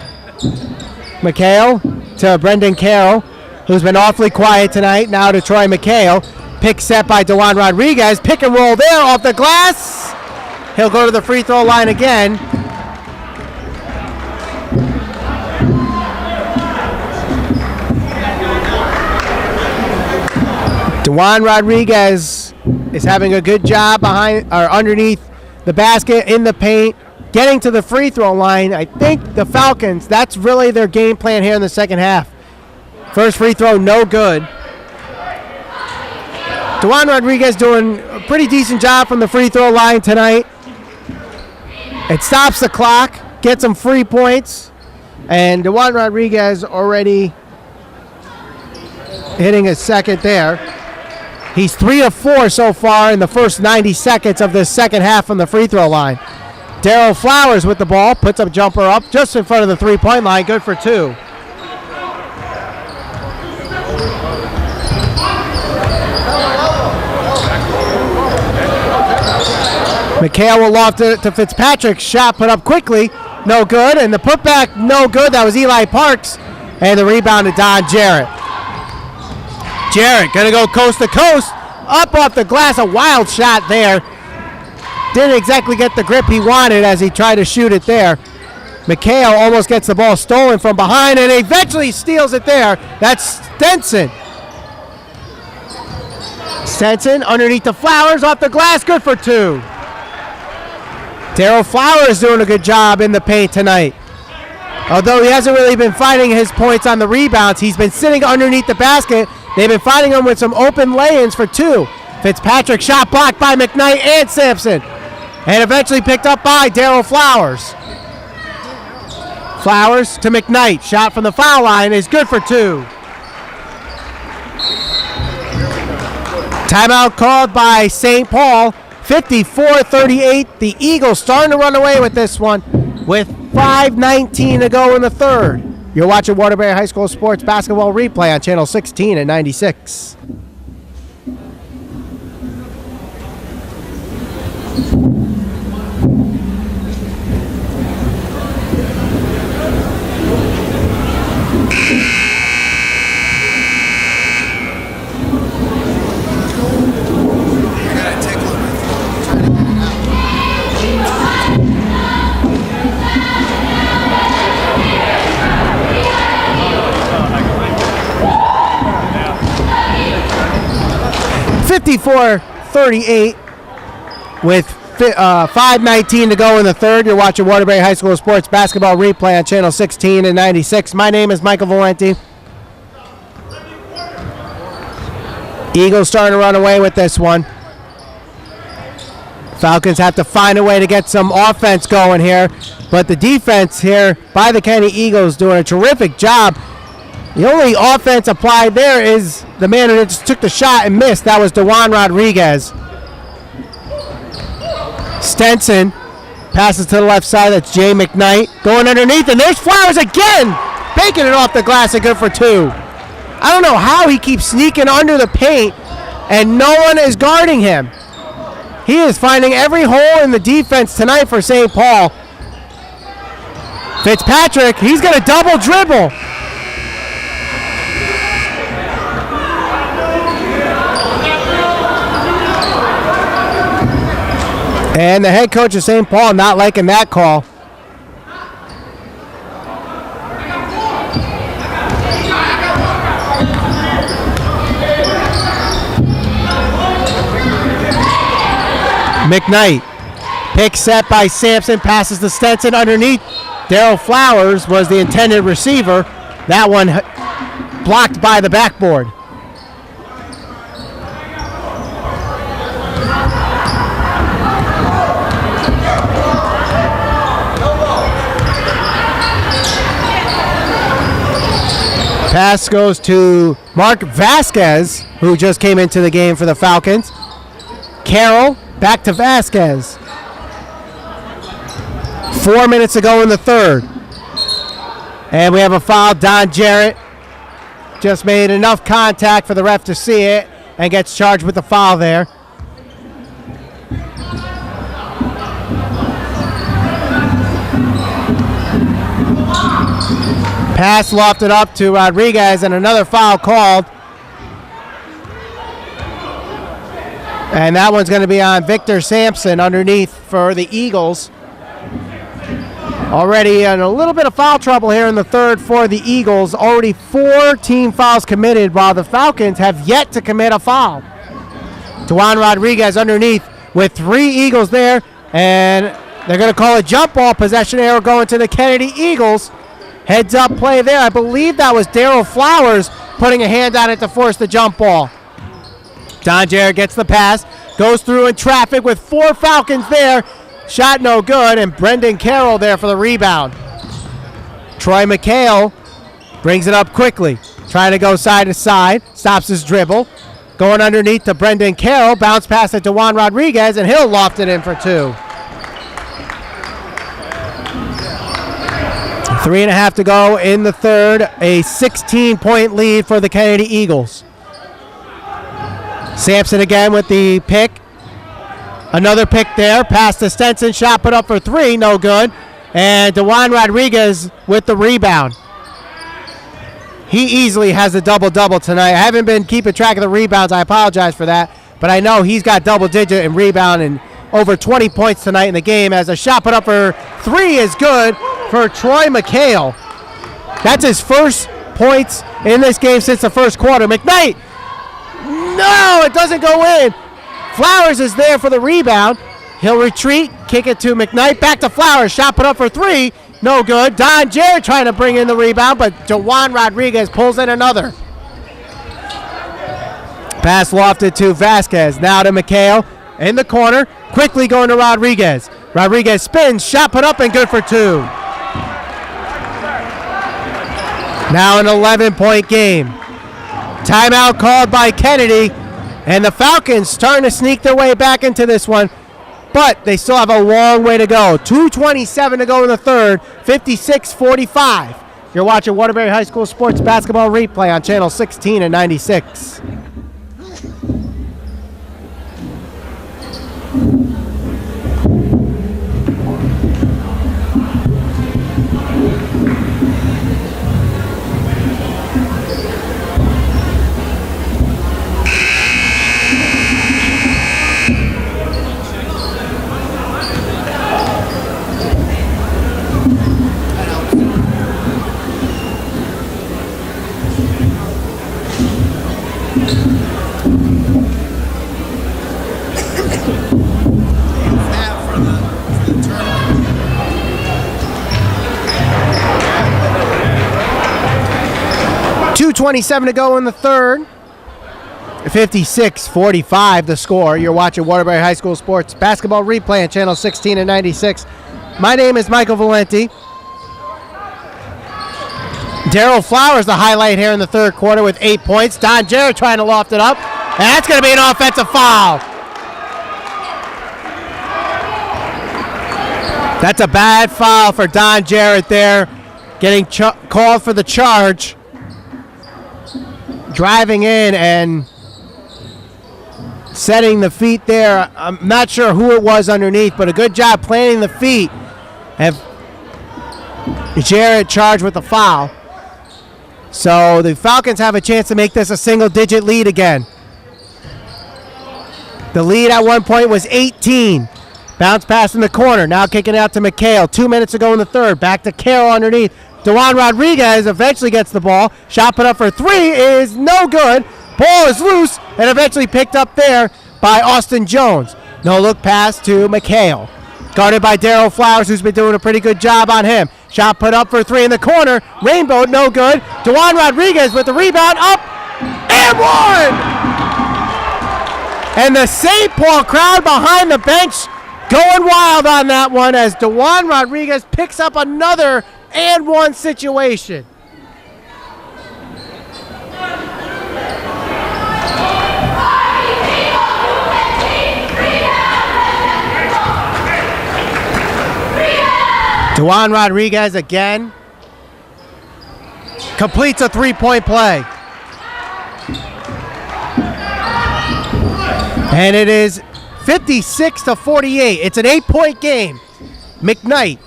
McHale to Brendan Carroll, who's been awfully quiet tonight. Now to Troy McHale. Pick set by Juwan Rodriguez. Pick and roll there off the glass. He'll go to the free throw line again. Juwan Rodriguez is having a good job behind or underneath the basket in the paint, getting to the free throw line. I think the Falcons, that's really their game plan here in the second half. First free throw, no good. Juwan Rodriguez doing a pretty decent job from the free throw line tonight. It stops the clock, gets some free points, and Juwan Rodriguez already hitting his second there. He's 3 of 4 so far in the first 90 seconds of this second half from the free throw line. Darryl Flowers with the ball, puts a jumper up just in front of the three-point line, good for two. McHale will loft it to Fitzpatrick. Shot put up quickly, no good. And the putback, no good. That was Eli Parks. And the rebound to Don Jarrett. Jarrett going to go coast to coast. Up off the glass, a wild shot there. Didn't exactly get the grip he wanted as he tried to shoot it there. McHale almost gets the ball stolen from behind and eventually steals it there. That's Stenson. Stenson underneath the Flowers, off the glass, good for two. Darryl Flowers doing a good job in the paint tonight. Although he hasn't really been finding his points on the rebounds, he's been sitting underneath the basket. They've been finding him with some open lay-ins for two. Fitzpatrick shot blocked by McKnight and Sampson. And eventually picked up by Darryl Flowers. Flowers to McKnight. Shot from the foul line is good for two. Timeout called by St. Paul. 54-38. The Eagles starting to run away with this one with 5:19 to go in the third. You're watching Waterbury High School Sports Basketball Replay on Channel 16 and 96. (54-38) with 5:19 to go in the third. You're watching Waterbury High School Sports Basketball Replay on Channel 16 and 96. My name is Michael Valenti. Eagles starting to run away with this one. Falcons have to find a way to get some offense going here, but the defense here by the Kennedy Eagles doing a terrific job. The only offense applied there is the man who just took the shot and missed. That was DeJuan Rodriguez. Stenson passes to the left side. That's Jay McKnight going underneath, and there's Flowers again, baking it off the glass and good for two. I don't know how he keeps sneaking under the paint and no one is guarding him. He is finding every hole in the defense tonight for St. Paul. Fitzpatrick, he's going to double dribble. And the head coach of St. Paul not liking that call. McKnight, pick set by Sampson, passes to Stenson underneath. Darryl Flowers was the intended receiver. That one blocked by the backboard. Pass goes to Mark Vasquez, who just came into the game for the Falcons. Carroll, back to Vasquez. 4 minutes to go in the third. And we have a foul. Don Jarrett just made enough contact for the ref to see it and gets charged with the foul there. Pass lofted up to Rodriguez and another foul called. And that one's going to be on Victor Sampson underneath for the Eagles. Already in a little bit of foul trouble here in the third for the Eagles. Already 4 team fouls committed while the Falcons have yet to commit a foul. DeJuan Rodriguez underneath with 3 Eagles there. And they're going to call a jump ball possession arrow going to the Kennedy Eagles. Heads up play there. I believe that was Darryl Flowers putting a hand on it to force the jump ball. Don Jarrett gets the pass, goes through in traffic with 4 Falcons there. Shot no good, and Brendan Carroll there for the rebound. Troy McHale brings it up quickly, trying to go side to side, stops his dribble. Going underneath to Brendan Carroll, bounce pass to DeJuan Rodriguez, and he'll loft it in for 2. 3.5 to go in the third. A 16-point lead for the Kennedy Eagles. Sampson again with the pick. Another pick there. Pass to Stenson. Shot put up for 3. No good. And DeJuan Rodriguez with the rebound. He easily has a double-double tonight. I haven't been keeping track of the rebounds. I apologize for that. But I know he's got double-digit in rebound and over 20 points tonight in the game, as a shot put up for 3 is good for Troy McHale. That's his first points in this game since the first quarter. McKnight, no, it doesn't go in. Flowers is there for the rebound. He'll retreat, kick it to McKnight, back to Flowers, shot put up for 3, no good. Don Jarrett trying to bring in the rebound, but DeJuan Rodriguez pulls in another. Pass lofted to Vasquez, now to McHale. In the corner, quickly going to Rodriguez. Rodriguez spins, shot put up and good for 2. Now an 11-point game. Timeout called by Kennedy, and the Falcons starting to sneak their way back into this one, but they still have a long way to go. 2:27 to go in the third, 56-45. You're watching Waterbury High School Sports Basketball Replay on Channel 16 and 96. .27 to go in the third. 56-45 the score. You're watching Waterbury High School Sports Basketball Replay on Channel 16 and 96. My name is Michael Valenti. Darryl Flowers, the highlight here in the third quarter with 8 points. Don Jarrett trying to loft it up. And that's going to be an offensive foul. That's a bad foul for Don Jarrett there. Getting called for the charge. Driving in and setting the feet there. I'm not sure who it was underneath, but a good job planting the feet. Have Jarrett charged with a foul. So the Falcons have a chance to make this a single-digit lead again. The lead at one point was 18. Bounce pass in the corner. Now kicking out to McHale. 2 minutes ago in the third. Back to Carroll underneath. DeJuan Rodriguez eventually gets the ball. Shot put up for three is no good. Ball is loose and eventually picked up there by Austin Jones. No look pass to McHale. Guarded by Darryl Flowers, who's been doing a pretty good job on him. Shot put up for three in the corner. Rainbow, no good. DeJuan Rodriguez with the rebound up and one! And the St. Paul crowd behind the bench going wild on that one as DeJuan Rodriguez picks up another and one situation. DeJuan Rodriguez again completes a three-point play. And it is 56-48. It's an 8-point game. McKnight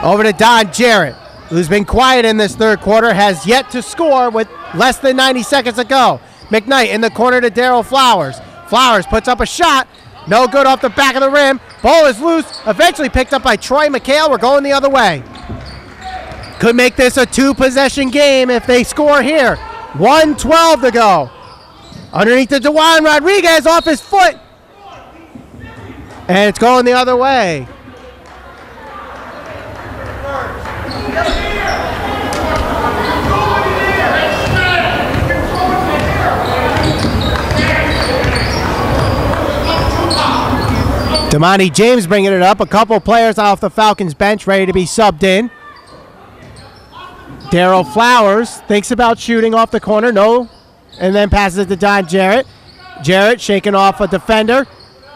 over to Don Jarrett, who's been quiet in this third quarter, has yet to score with less than 90 seconds to go. McKnight in the corner to Darryl Flowers. Flowers puts up a shot. No good off the back of the rim. Ball is loose. Eventually picked up by Troy McHale. We're going the other way. Could make this a two-possession game if they score here. 1:12 to go. Underneath to DeJuan Rodriguez off his foot. And it's going the other way. Damani James bringing it up. A couple players off the Falcons bench ready to be subbed in. Darryl Flowers thinks about shooting off the corner. No. And then passes it to Don Jarrett. Jarrett shaking off a defender.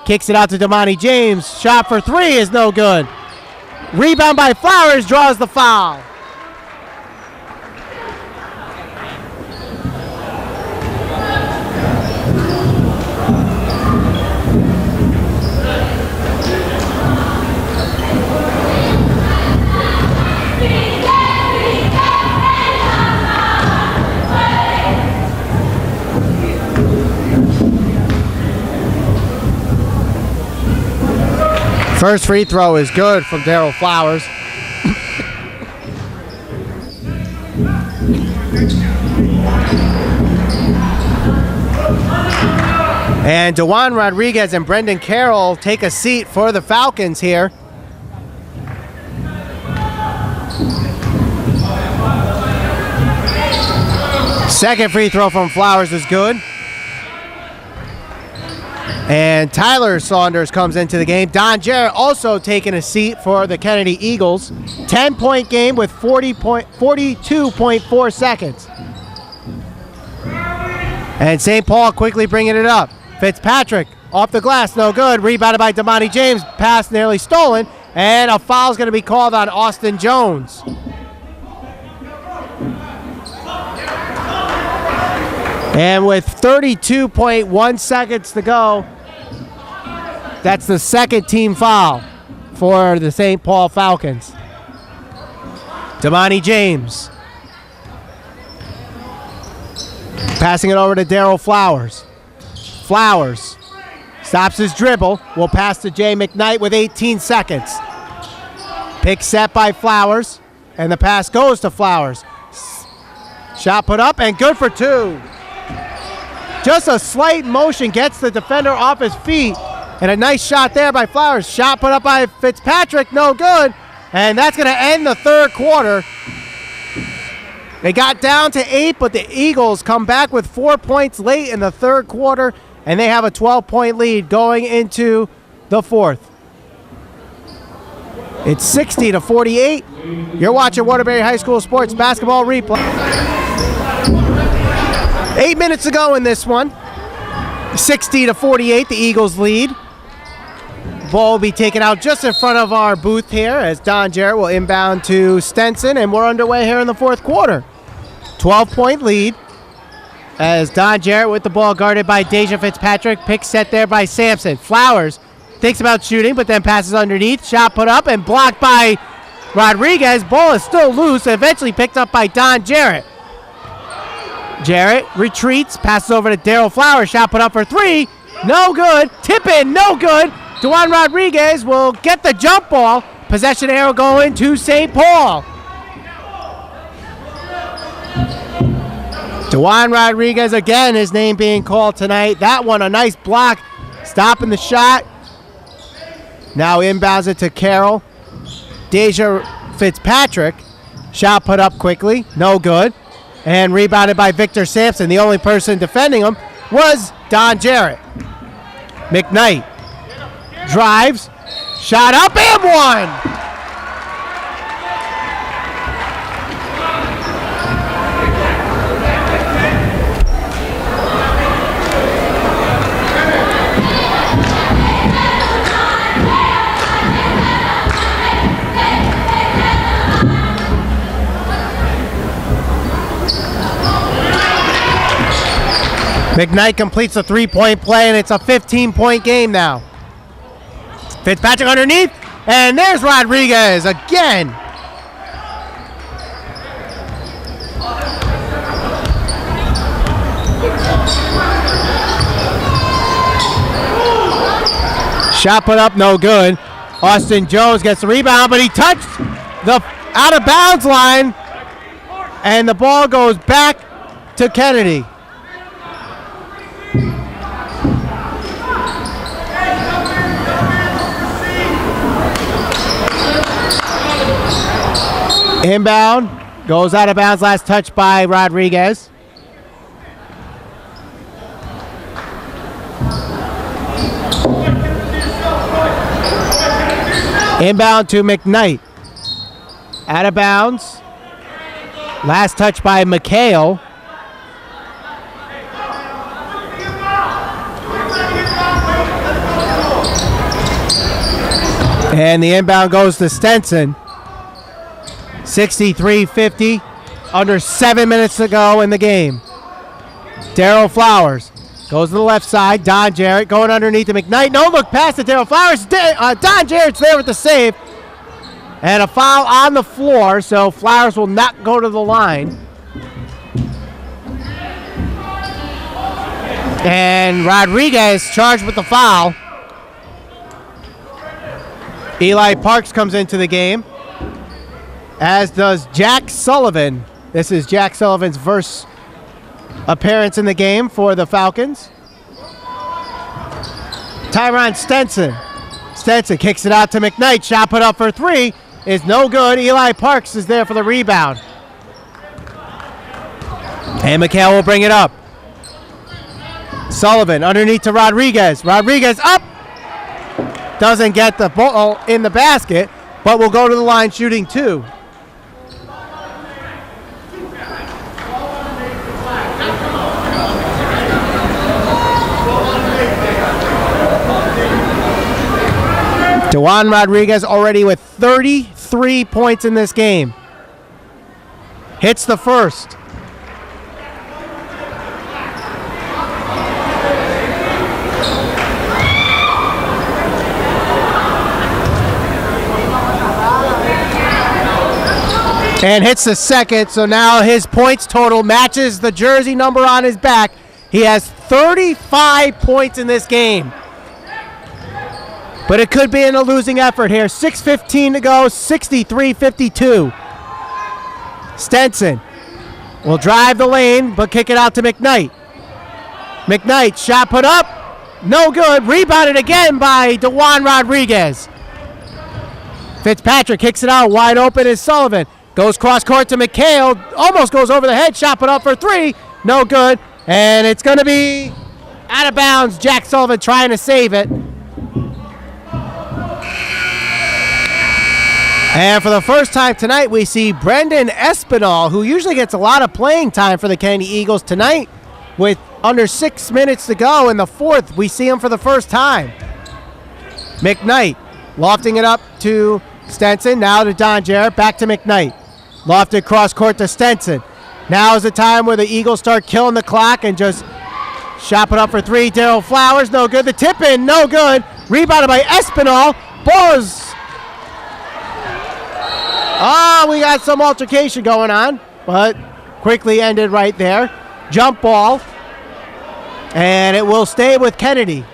Kicks it out to Damani James. Shot for three is no good. Rebound by Flowers, draws the foul. First free throw is good from Darryl Flowers. And DeJuan Rodriguez and Brendan Carroll take a seat for the Falcons here. Second free throw from Flowers is good. And Tyler Saunders comes into the game. Don Jarrett also taking a seat for the Kennedy Eagles. 10-point game with 42.4 seconds. And St. Paul quickly bringing it up. Fitzpatrick off the glass, no good. Rebounded by Damani James. Pass nearly stolen. And a foul is going to be called on Austin Jones. And with 32.1 seconds to go, that's the second team foul for the St. Paul Falcons. Damani James. Passing it over to Darryl Flowers. Flowers stops his dribble. Will pass to Jay McKnight with 18 seconds. Pick set by Flowers. And the pass goes to Flowers. Shot put up and good for two. Just a slight motion gets the defender off his feet. And a nice shot there by Flowers. Shot put up by Fitzpatrick, no good. And that's going to end the third quarter. They got down to 8, but the Eagles come back with 4 points late in the third quarter, and they have a 12-point lead going into the fourth. It's 60-48. You're watching Waterbury High School Sports Basketball Replay. 8 minutes to go in this one. 60-48, the Eagles lead. Ball will be taken out just in front of our booth here as Don Jarrett will inbound to Stenson, and we're underway here in the fourth quarter. 12-point lead as Don Jarrett with the ball guarded by Deja Fitzpatrick. Pick set there by Sampson. Flowers thinks about shooting, but then passes underneath. Shot put up and blocked by Rodriguez. Ball is still loose, eventually picked up by Don Jarrett. Jarrett retreats, passes over to Daryl Flowers. Shot put up for 3. No good. Tip in, no good. Dewan Rodriguez will get the jump ball. Possession arrow going to St. Paul. Dewan Rodriguez again, his name being called tonight. That one, a nice block, stopping the shot. Now inbounds it to Carroll. Deja Fitzpatrick. Shot put up quickly, no good. And rebounded by Victor Sampson. The only person defending him was Don Jarrett. McKnight drives, shot up and one. McKnight completes a 3-point play, and it's a 15-point game now. Fitzpatrick underneath, and there's Rodriguez again. Shot put up, no good. Austin Jones gets the rebound, but he touched the out-of-bounds line, and the ball goes back to Kennedy. Inbound, goes out of bounds, last touch by Rodriguez. Inbound to McKnight. Out of bounds. Last touch by McHale. And the inbound goes to Stenson. 63-50, under 7 minutes to go in the game. Daryl Flowers goes to the left side. Don Jarrett going underneath to McKnight. No look pass to Daryl Flowers. Don Jarrett's there with the save. And a foul on the floor, so Flowers will not go to the line. And Rodriguez charged with the foul. Eli Parks comes into the game, as does Jack Sullivan. This is Jack Sullivan's first appearance in the game for the Falcons. Tyron Stenson. Stenson kicks it out to McKnight. Shot put up for 3 is no good. Eli Parks is there for the rebound. And McHale will bring it up. Sullivan underneath to Rodriguez. Rodriguez up. Doesn't get the ball in the basket, but will go to the line shooting 2. Dewan Rodriguez already with 33 points in this game. Hits the first. And hits the second, so now his points total matches the jersey number on his back. He has 35 points in this game. But it could be in a losing effort here. 6:15 to go, 63-52. Stenson will drive the lane, but kick it out to McKnight. McKnight, shot put up, no good. Rebounded again by Dewan Rodriguez. Fitzpatrick kicks it out, wide open is Sullivan. Goes cross court to McHale. Almost goes over the head. Shot put up for three. No good. And it's going to be out of bounds. Jack Sullivan trying to save it. And for the first time tonight, we see Brendan Espinal, who usually gets a lot of playing time for the Kennedy Eagles. Tonight, with under 6 minutes to go in the fourth, we see him for the first time. McKnight lofting it up to Stenson. Now to Don Jarrett. Back to McKnight. Lofted cross court to Stenson. Now is the time where the Eagles start killing the clock and just shot put up for three. Daryl Flowers, no good. The tip in, no good. Rebounded by Espinal. Buzz. We got some altercation going on, but quickly ended right there. Jump ball. And it will stay with Kennedy.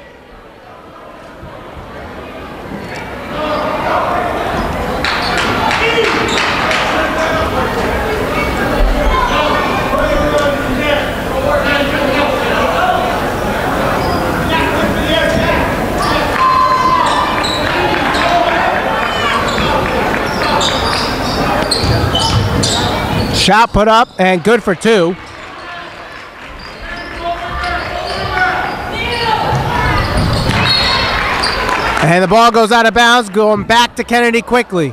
Shot put up and good for two. And the ball goes out of bounds, going back to Kennedy quickly.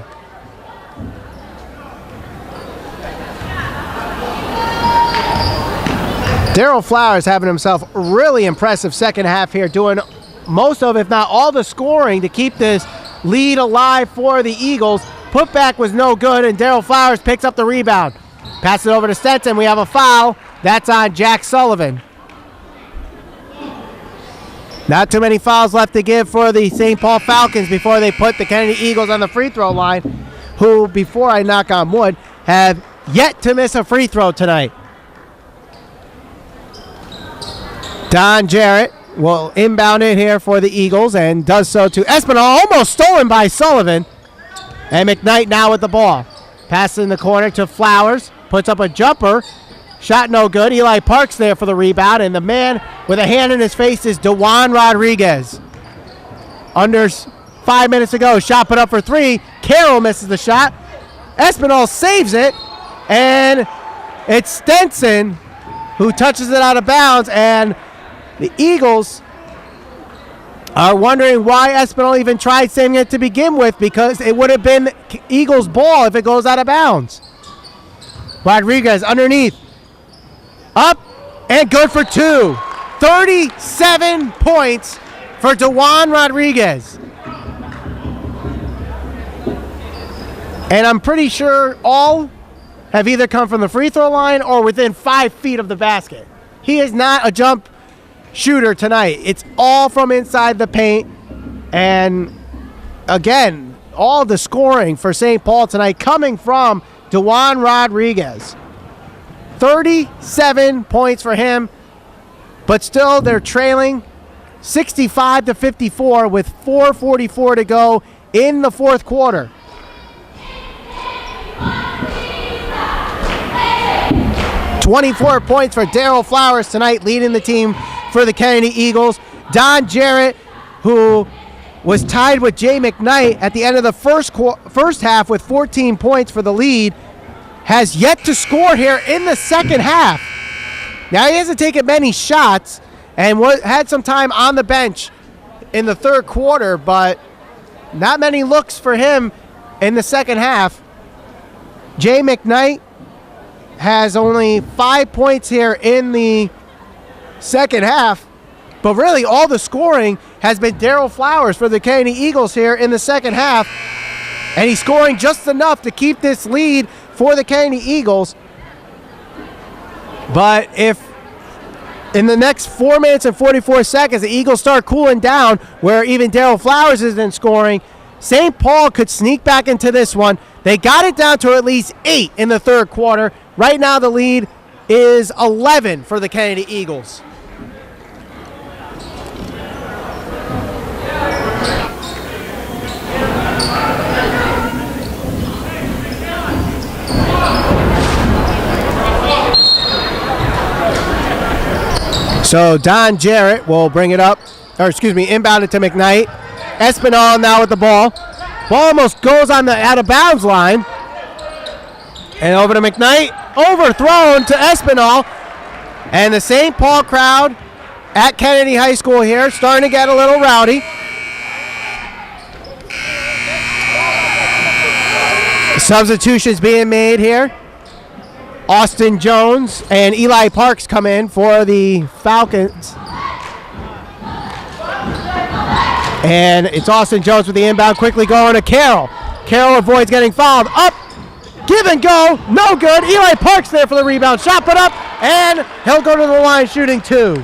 Daryl Flowers having himself a really impressive second half here, doing most of, if not all, the scoring to keep this lead alive for the Eagles. Putback was no good, and Daryl Flowers picks up the rebound. Pass it over to Stenson. We have a foul. That's on Jack Sullivan. Not too many fouls left to give for the St. Paul Falcons before they put the Kennedy Eagles on the free throw line, who, before I knock on wood, have yet to miss a free throw tonight. Don Jarrett will inbound it here for the Eagles and does so to Espinal. Almost stolen by Sullivan. And McKnight now with the ball. Pass in the corner to Flowers. Puts up a jumper. Shot no good. Eli Parks there for the rebound. And the man with a hand in his face is DeJuan Rodriguez. Under 5 minutes to go. Shot put up for three. Carroll misses the shot. Espinal saves it. And it's Stenson who touches it out of bounds. And the Eagles are wondering why Espinal even tried saving it to begin with, because it would have been Eagles' ball if it goes out of bounds. Rodriguez underneath. Up and good for two. 37 points for DeJuan Rodriguez. And I'm pretty sure all have either come from the free throw line or within 5 feet of the basket. He is not a jump shooter tonight. It's all from inside the paint. And again, all the scoring for St. Paul tonight coming from DeJuan Rodriguez. 37 points for him, but still they're trailing 65-54 with 4:44 to go in the fourth quarter. $24 points for Daryl Flowers tonight, leading the team for the Kennedy Eagles. Don Jarrett, who was tied with Jay McKnight at the end of the first half with 14 points for the lead, has yet to score here in the second half. Now, he hasn't taken many shots and had some time on the bench in the third quarter, but not many looks for him in the second half. Jay McKnight has only 5 points here in the second half, but really all the scoring has been Daryl Flowers for the Kennedy Eagles here in the second half, and he's scoring just enough to keep this lead for the Kennedy Eagles. But if in the next 4 minutes and 44 seconds the Eagles start cooling down, where even Daryl Flowers isn't scoring, St. Paul could sneak back into this one. They got it down to at least 8 in the third quarter. Right now the lead is 11 for the Kennedy Eagles. So Don Jarrett will bring it up, inbound it to McKnight. Espinal now with the ball. Ball almost goes on the out of bounds line. And over to McKnight. Overthrown to Espinal. And the St. Paul crowd at Kennedy High School here starting to get a little rowdy. Substitutions being made here. Austin Jones and Eli Parks come in for the Falcons. And it's Austin Jones with the inbound, quickly going to Carroll. Carroll avoids getting fouled. Up, give and go, no good. Eli Parks there for the rebound. Shot put up, and he'll go to the line shooting 2.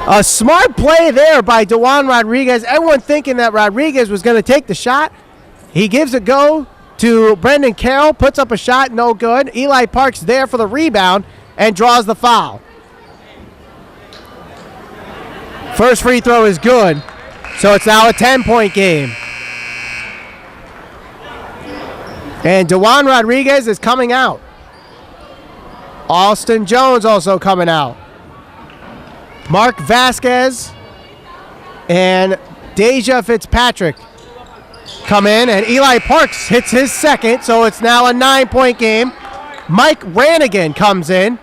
A smart play there by DeJuan Rodriguez. Everyone thinking that Rodriguez was going to take the shot. He gives a go to Brendan Carroll, puts up a shot, no good. Eli Parks there for the rebound and draws the foul. First free throw is good, so it's now a 10-point game. And DeJuan Rodriguez is coming out. Austin Jones also coming out. Mark Vasquez and Deja Fitzpatrick come in, and Eli Parks hits his second, so it's now a 9-point game. Mike Rannigan comes in.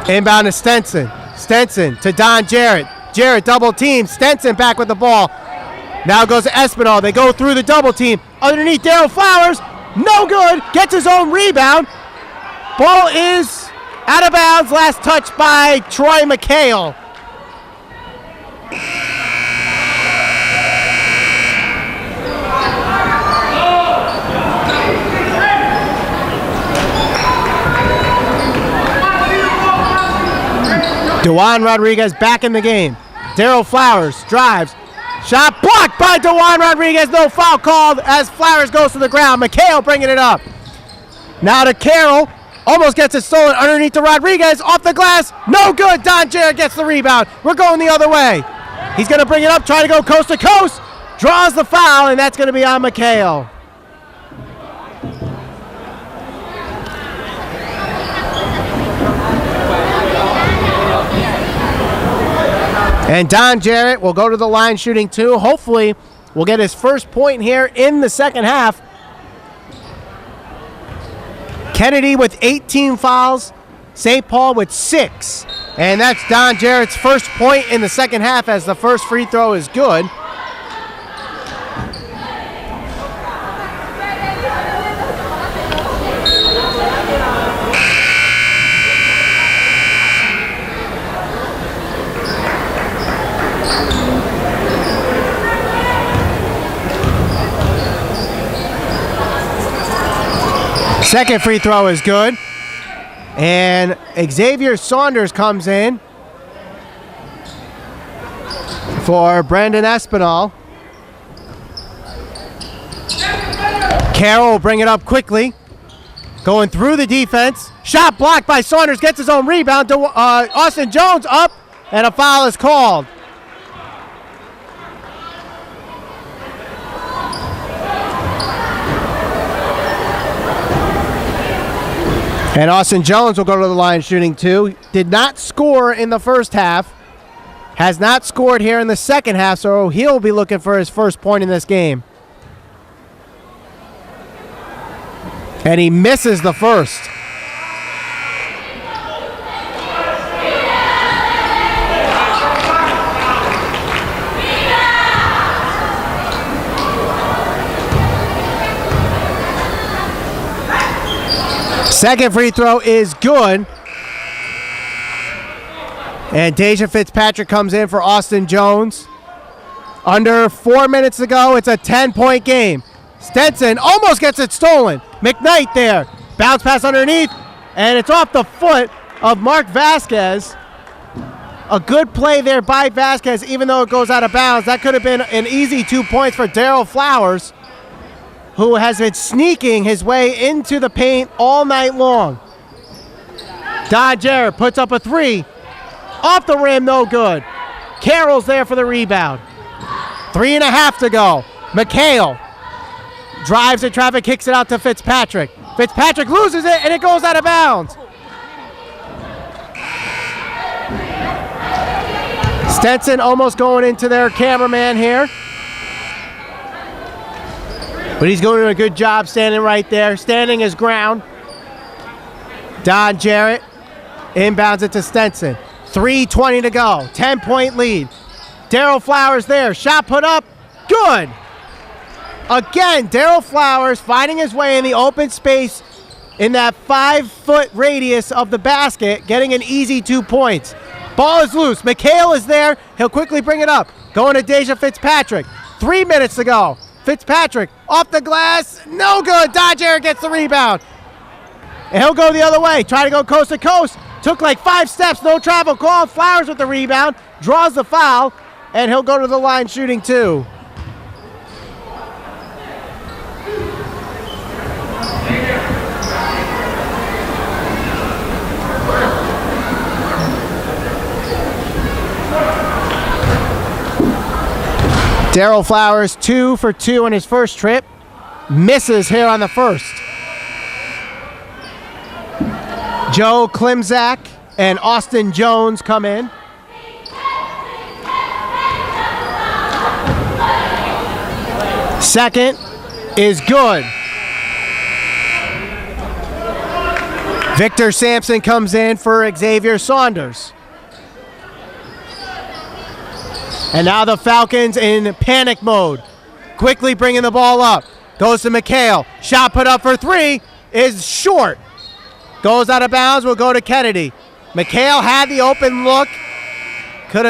Inbound to Stenson. Stenson to Don Jarrett. Jarrett double team. Stenson back with the ball. Now goes to Espinal. They go through the double team. Underneath Darryl Flowers. No good. Gets his own rebound. Ball is out of bounds. Last touch by Troy McHale. DeJuan Rodriguez back in the game. Darryl Flowers drives. Shot blocked by DeJuan Rodriguez. No foul called as Flowers goes to the ground. McHale bringing it up. Now to Carroll. Almost gets it stolen underneath to Rodriguez. Off the glass. No good. Don Jarrett gets the rebound. We're going the other way. He's going to bring it up. Try to go coast to coast. Draws the foul, and that's going to be on McHale. And Don Jarrett will go to the line shooting 2. Hopefully, will get his first point here in the second half. Kennedy with 18 fouls. St. Paul with 6. And that's Don Jarrett's first point in the second half as the first free throw is good. Second free throw is good. And Xavier Saunders comes in for Brandon Espinal. Carroll will bring it up quickly. Going through the defense. Shot blocked by Saunders. Gets his own rebound. Austin Jones up. And a foul is called. And Austin Jones will go to the line shooting 2. Did not score in the first half. Has not scored here in the second half, so he'll be looking for his first point in this game. And he misses the first. Second free throw is good. And Deja Fitzpatrick comes in for Austin Jones. Under 4 minutes to go, it's a 10-point game. Stenson almost gets it stolen. McKnight there. Bounce pass underneath, and it's off the foot of Mark Vasquez. A good play there by Vasquez, even though it goes out of bounds. That could have been an easy 2 points for Darryl Flowers, who has been sneaking his way into the paint all night long. Don Jarrett puts up a 3. Off the rim, no good. Carroll's there for the rebound. 3.5 to go. McHale drives the traffic, kicks it out to Fitzpatrick. Fitzpatrick loses it, and it goes out of bounds. Stenson almost going into their cameraman here. But he's doing a good job standing right there, standing his ground. Don Jarrett inbounds it to Stenson. 3:20 to go, 10-point lead. Daryl Flowers there, shot put up, good. Again, Daryl Flowers finding his way in the open space in that 5-foot radius of the basket, getting an easy 2 points. Ball is loose, McHale is there, he'll quickly bring it up. Going to Deja Fitzpatrick, 3 minutes to go. Fitzpatrick off the glass, no good. Don Jarrett gets the rebound. And he'll go the other way, try to go coast to coast. Took like 5 steps, no travel call. Flowers with the rebound, draws the foul, and he'll go to the line shooting 2. Daryl Flowers 2 for 2 on his first trip. Misses here on the first. Joe Klimzak and Austin Jones come in. Second is good. Victor Sampson comes in for Xavier Saunders. And now the Falcons in panic mode. Quickly bringing the ball up. Goes to McHale. Shot put up for 3 is short. Goes out of bounds, will go to Kennedy. McHale had the open look. Could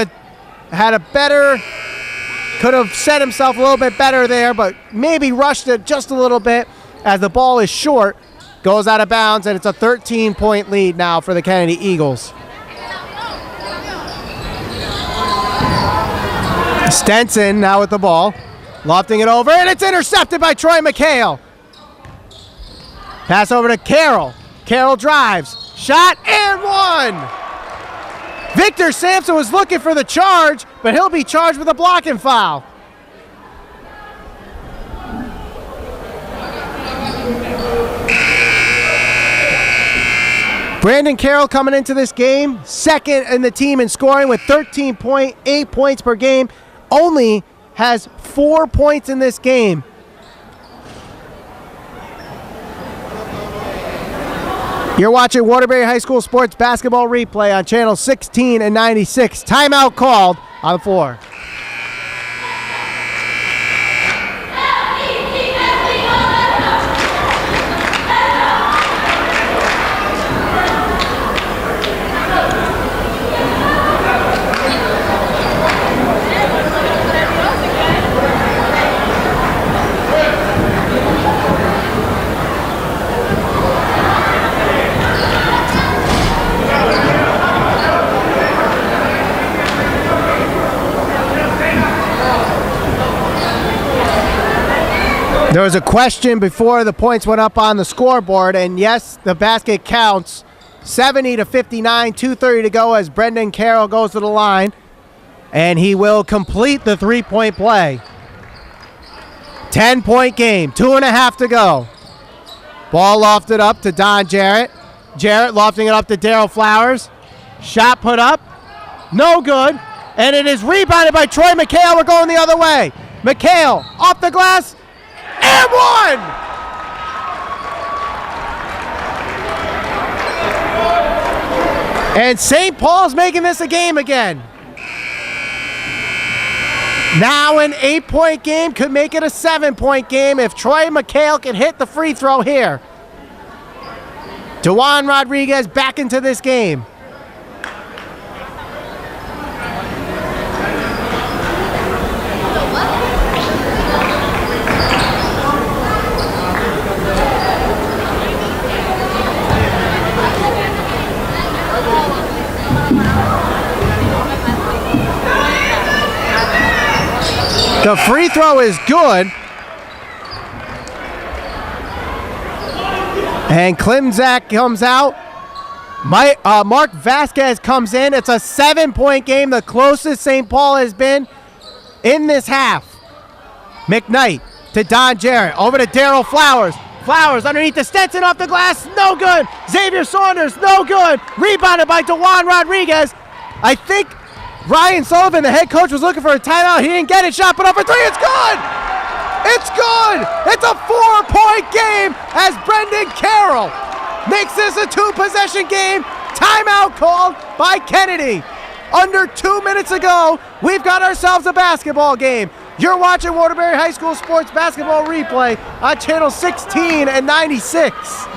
have set himself a little bit better there, but maybe rushed it just a little bit as the ball is short. Goes out of bounds, and it's a 13-point lead now for the Kennedy Eagles. Stenson now with the ball. Lofting it over, and it's intercepted by Troy McHale. Pass over to Carroll. Carroll drives. Shot and one! Victor Sampson was looking for the charge, but he'll be charged with a blocking foul. Brandon Carroll coming into this game, second in the team in scoring with 13.8 points per game. Only has 4 points in this game. You're watching Waterbury High School Sports Basketball Replay on channel 16 and 96. Timeout called on the floor. There was a question before the points went up on the scoreboard, and yes, the basket counts. 70-59, 2:30 to go as Brendan Carroll goes to the line, and he will complete the three-point play. 10-point game, 2.5 to go. Ball lofted up to Don Jarrett. Jarrett lofting it up to Daryl Flowers. Shot put up, no good, and it is rebounded by Troy McHale. We're going the other way. McHale off the glass, and one! And St. Paul's making this a game again. Now an 8-point game could make it a 7-point game if Troy McHale can hit the free throw here. DeJuan Rodriguez back into this game. The free throw is good. And Klimzak comes out. Mark Vasquez comes in. It's a 7-point game, the closest St. Paul has been in this half. McKnight to Don Jarrett. Over to Daryl Flowers. Flowers underneath the Stenson off the glass. No good. Xavier Saunders. No good. Rebounded by DeJuan Rodriguez. I think Ryan Sullivan, the head coach, was looking for a timeout. He didn't get it. Shot put up for 3. It's good! It's good! It's a 4-point game as Brendan Carroll makes this a 2-possession game. Timeout called by Kennedy. Under 2 minutes ago, we've got ourselves a basketball game. You're watching Waterbury High School Sports Basketball Replay on channel 16 and 96.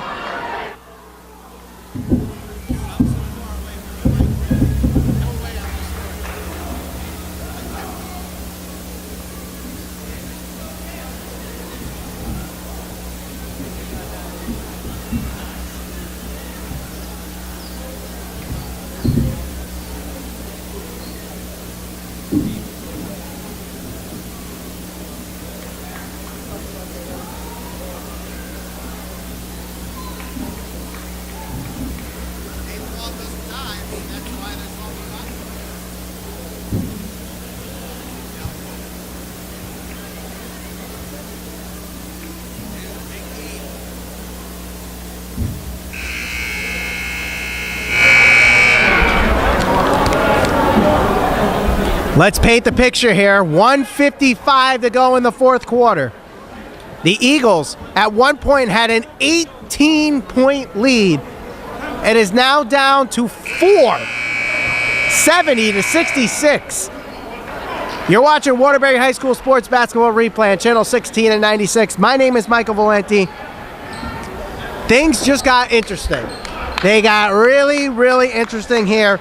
Let's paint the picture here. 1:55 to go in the fourth quarter. The Eagles at one point had an 18-point lead. It is now down to 4, 70-66. You're watching Waterbury High School Sports Basketball Replay on channel 16 and 96. My name is Michael Valenti. Things just got interesting. They got really, really interesting here.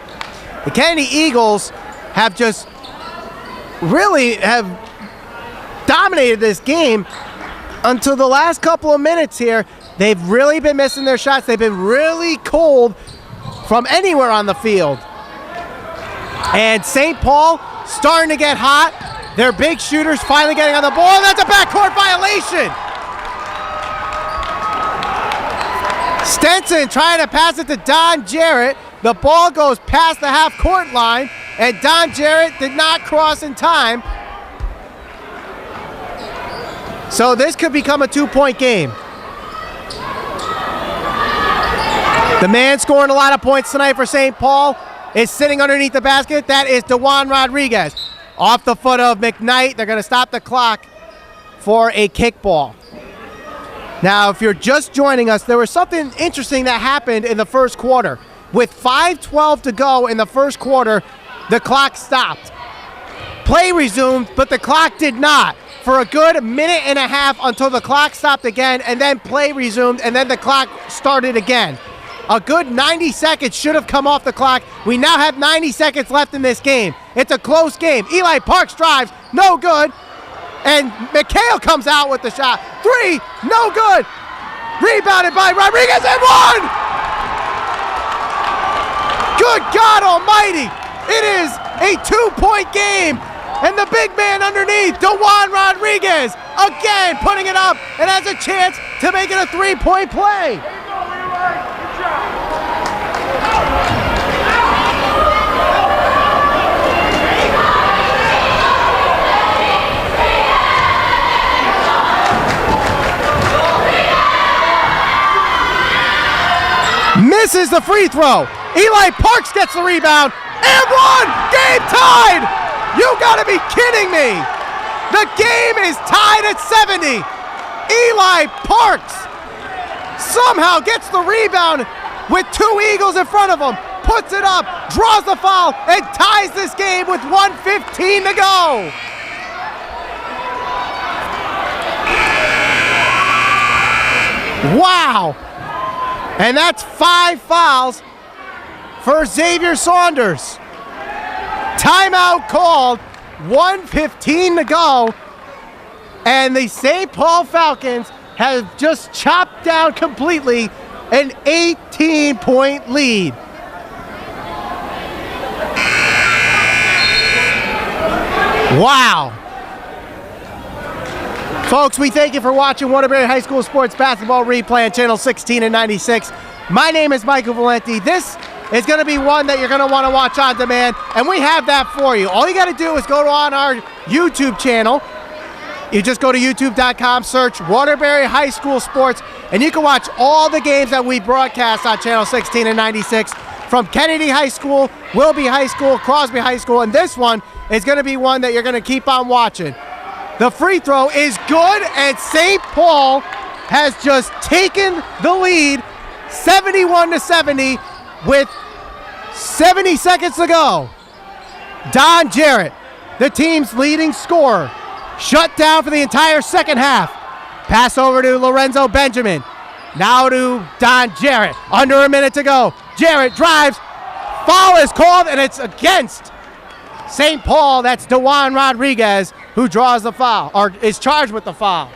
The Kennedy Eagles have just really have dominated this game until the last couple of minutes here. They've really been missing their shots. They've been really cold from anywhere on the field. And St. Paul starting to get hot. Their big shooters finally getting on the ball. That's a backcourt violation. Stenson trying to pass it to Don Jarrett. The ball goes past the half-court line, and Don Jarrett did not cross in time. So this could become a 2-point game. The man scoring a lot of points tonight for St. Paul is sitting underneath the basket. That is DeJuan Rodriguez. Off the foot of McKnight. They're going to stop the clock for a kickball. Now, if you're just joining us, there was something interesting that happened in the first quarter. With 5:12 to go in the first quarter, the clock stopped. Play resumed, but the clock did not. For a good minute and a half until the clock stopped again, and then play resumed, and then the clock started again. A good 90 seconds should have come off the clock. We now have 90 seconds left in this game. It's a close game. Eli Parks drives, no good. And McHale comes out with the shot. 3, no good. Rebounded by Rodriguez and 1! Good God Almighty! It is a 2-point game, and the big man underneath, DeJuan Rodriguez, again putting it up and has a chance to make it a 3-point play. Misses the free throw. Eli Parks gets the rebound, and 1! Game tied! You gotta be kidding me! The game is tied at 70. Eli Parks somehow gets the rebound with 2 Eagles in front of him, puts it up, draws the foul, and ties this game with 1:15 to go. Wow! And that's 5 fouls for Xavier Saunders. Timeout called, 1:15 to go, and the St. Paul Falcons have just chopped down completely an 18-point lead. Wow. Folks, we thank you for watching Waterbury High School Sports Basketball Replay on channel 16 and 96. My name is Michael Valenti. This is going to be one that you're going to want to watch on demand, and we have that for you. All you got to do is go on our YouTube channel. You just go to youtube.com, search Waterbury High School Sports, and you can watch all the games that we broadcast on channel 16 and 96 from Kennedy High School, Wilby High School, Crosby High School, and this one is going to be one that you're going to keep on watching. The free throw is good, and St. Paul has just taken the lead 71-70 with 70 seconds to go. Don Jarrett, the team's leading scorer, shut down for the entire second half. Pass over to Lorenzo Benjamin. Now to Don Jarrett. Under a minute to go. Jarrett drives. Foul is called, and it's against St. Paul. That's DeJuan Rodriguez who draws the foul, or is charged with the foul.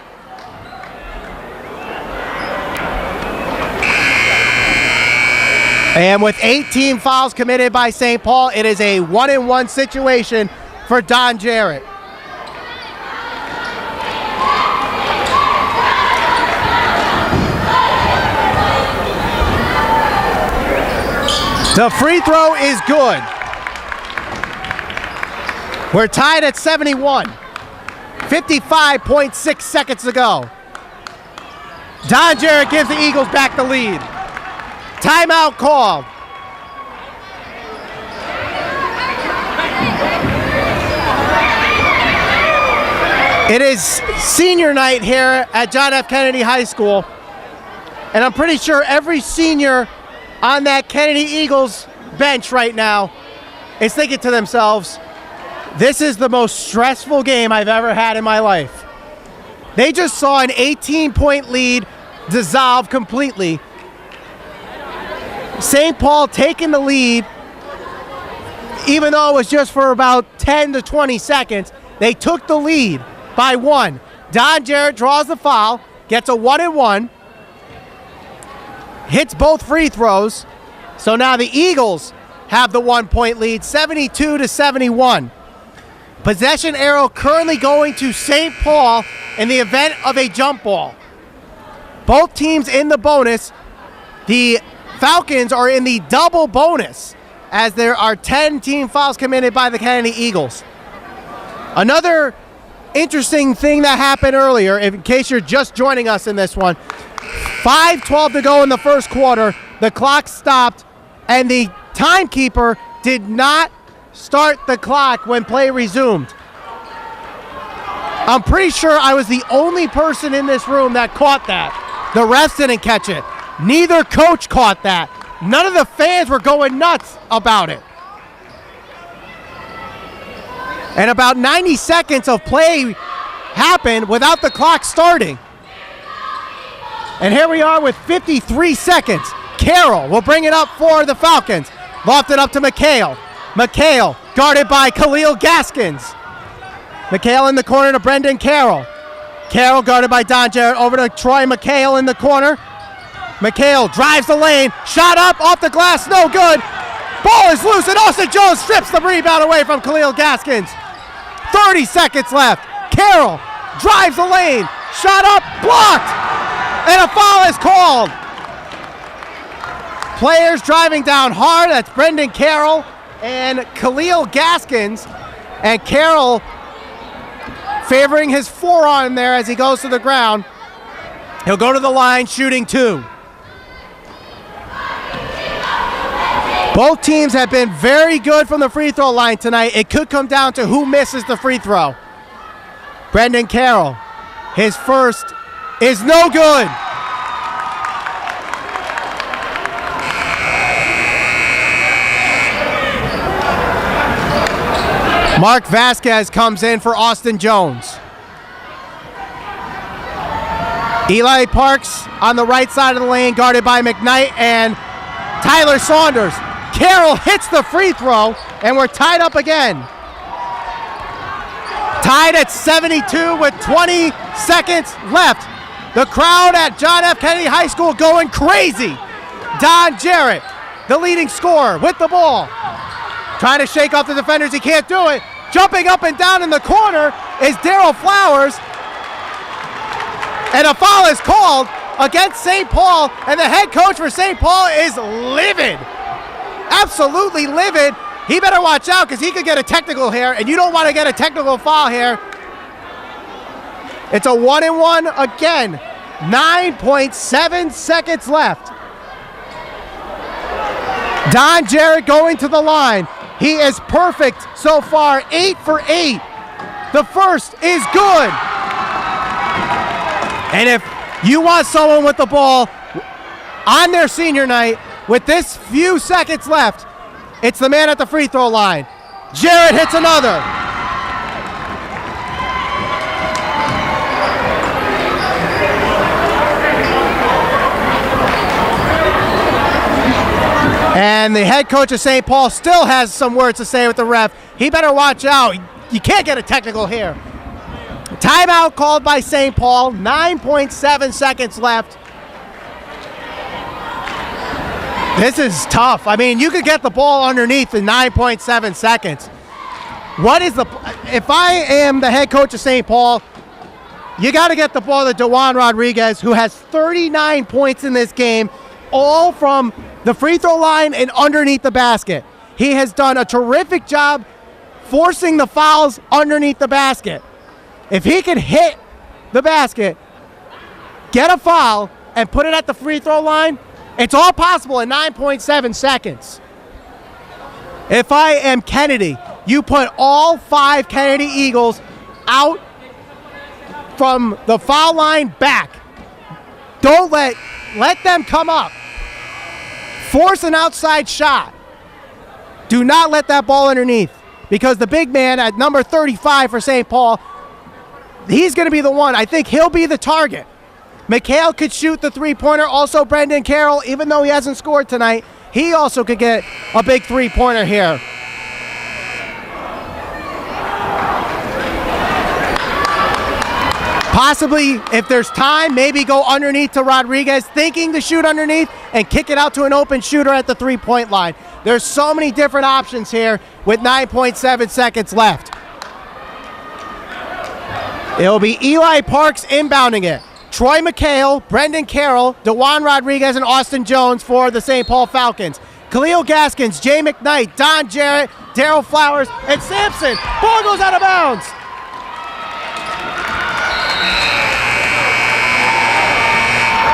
And with 18 fouls committed by St. Paul, it is a 1-and-1 situation for Don Jarrett. The free throw is good. We're tied at 71. 55.6 seconds to go. Don Jarrett gives the Eagles back the lead. Timeout called. It is senior night here at John F. Kennedy High School, and I'm pretty sure every senior on that Kennedy Eagles bench right now is thinking to themselves, this is the most stressful game I've ever had in my life. They just saw an 18-point lead dissolve completely. St. Paul taking the lead, even though it was just for about 10 to 20 seconds, they took the lead by 1. Don Jarrett draws the foul, gets a 1-and-1, hits both free throws, so now the Eagles have the 1-point lead, 72-71. Possession arrow currently going to St. Paul in the event of a jump ball. Both teams in the bonus. The Falcons are in the double bonus as there are 10 team fouls committed by the Kennedy Eagles. Another interesting thing that happened earlier, in case you're just joining us in this one, 5:12 to go in the first quarter, the clock stopped, and the timekeeper did not start the clock when play resumed. I'm pretty sure I was the only person in this room that caught that. The refs didn't catch it. Neither coach caught that. None of the fans were going nuts about it. And about 90 seconds of play happened without the clock starting. And here we are with 53 seconds. Carroll will bring it up for the Falcons. Lofted up to McHale. McHale guarded by Khalil Gaskins. McHale in the corner to Brendan Carroll. Carroll guarded by Don Jarrett over to Troy McHale in the corner. McHale drives the lane. Shot up off the glass. No good. Ball is loose and Austin Jones strips the rebound away from Khalil Gaskins. 30 seconds left. Carroll drives the lane. Shot up. Blocked. And a foul is called. Players driving down hard. That's Brendan Carroll and Khalil Gaskins. And Carroll favoring his forearm there as he goes to the ground. He'll go to the line shooting 2. Both teams have been very good from the free throw line tonight. It could come down to who misses the free throw. Brendan Carroll, his first is no good. Mark Vasquez comes in for Austin Jones. Eli Parks on the right side of the lane, guarded by McKnight and Tyler Saunders. Carroll hits the free throw, and we're tied up again. Tied at 72 with 20 seconds left. The crowd at John F. Kennedy High School going crazy. Don Jarrett, the leading scorer, with the ball. Trying to shake off the defenders, he can't do it. Jumping up and down in the corner is Darryl Flowers. And a foul is called against St. Paul, and the head coach for St. Paul is livid. Absolutely livid. He better watch out because he could get a technical here, and you don't want to get a technical foul here. It's a 1-and-1 again. 9.7 seconds left. Don Jarrett going to the line. He is perfect so far, 8 for 8 The first is good. And if you want someone with the ball on their senior night with this few seconds left, it's the man at the free throw line. Jarrett hits another. And the head coach of St. Paul still has some words to say with the ref. He better watch out. You can't get a technical here. Timeout called by St. Paul. 9.7 seconds left. This is tough. I mean, you could get the ball underneath in 9.7 seconds. If I am the head coach of St. Paul, you got to get the ball to DeJuan Rodriguez, who has 39 points in this game, all from the free throw line and underneath the basket. He has done a terrific job forcing the fouls underneath the basket. If he could hit the basket, get a foul, and put it at the free throw line, it's all possible in 9.7 seconds. If I am Kennedy, you put all 5 Kennedy Eagles out from the foul line back. Don't let them come up. Force an outside shot. Do not let that ball underneath, because the big man at number 35 for St. Paul, he's going to be the one. I think he'll be the target. McHale could shoot the three-pointer. Also, Brendan Carroll, even though he hasn't scored tonight, he also could get a big three-pointer here. Possibly, if there's time, maybe go underneath to Rodriguez, thinking to shoot underneath, and kick it out to an open shooter at the three-point line. There's so many different options here with 9.7 seconds left. It'll be Eli Parks inbounding it. Troy McHale, Brendan Carroll, DeJuan Rodriguez, and Austin Jones for the St. Paul Falcons. Khalil Gaskins, Jay McKnight, Don Jarrett, Daryl Flowers, and Sampson. Ball goes out of bounds.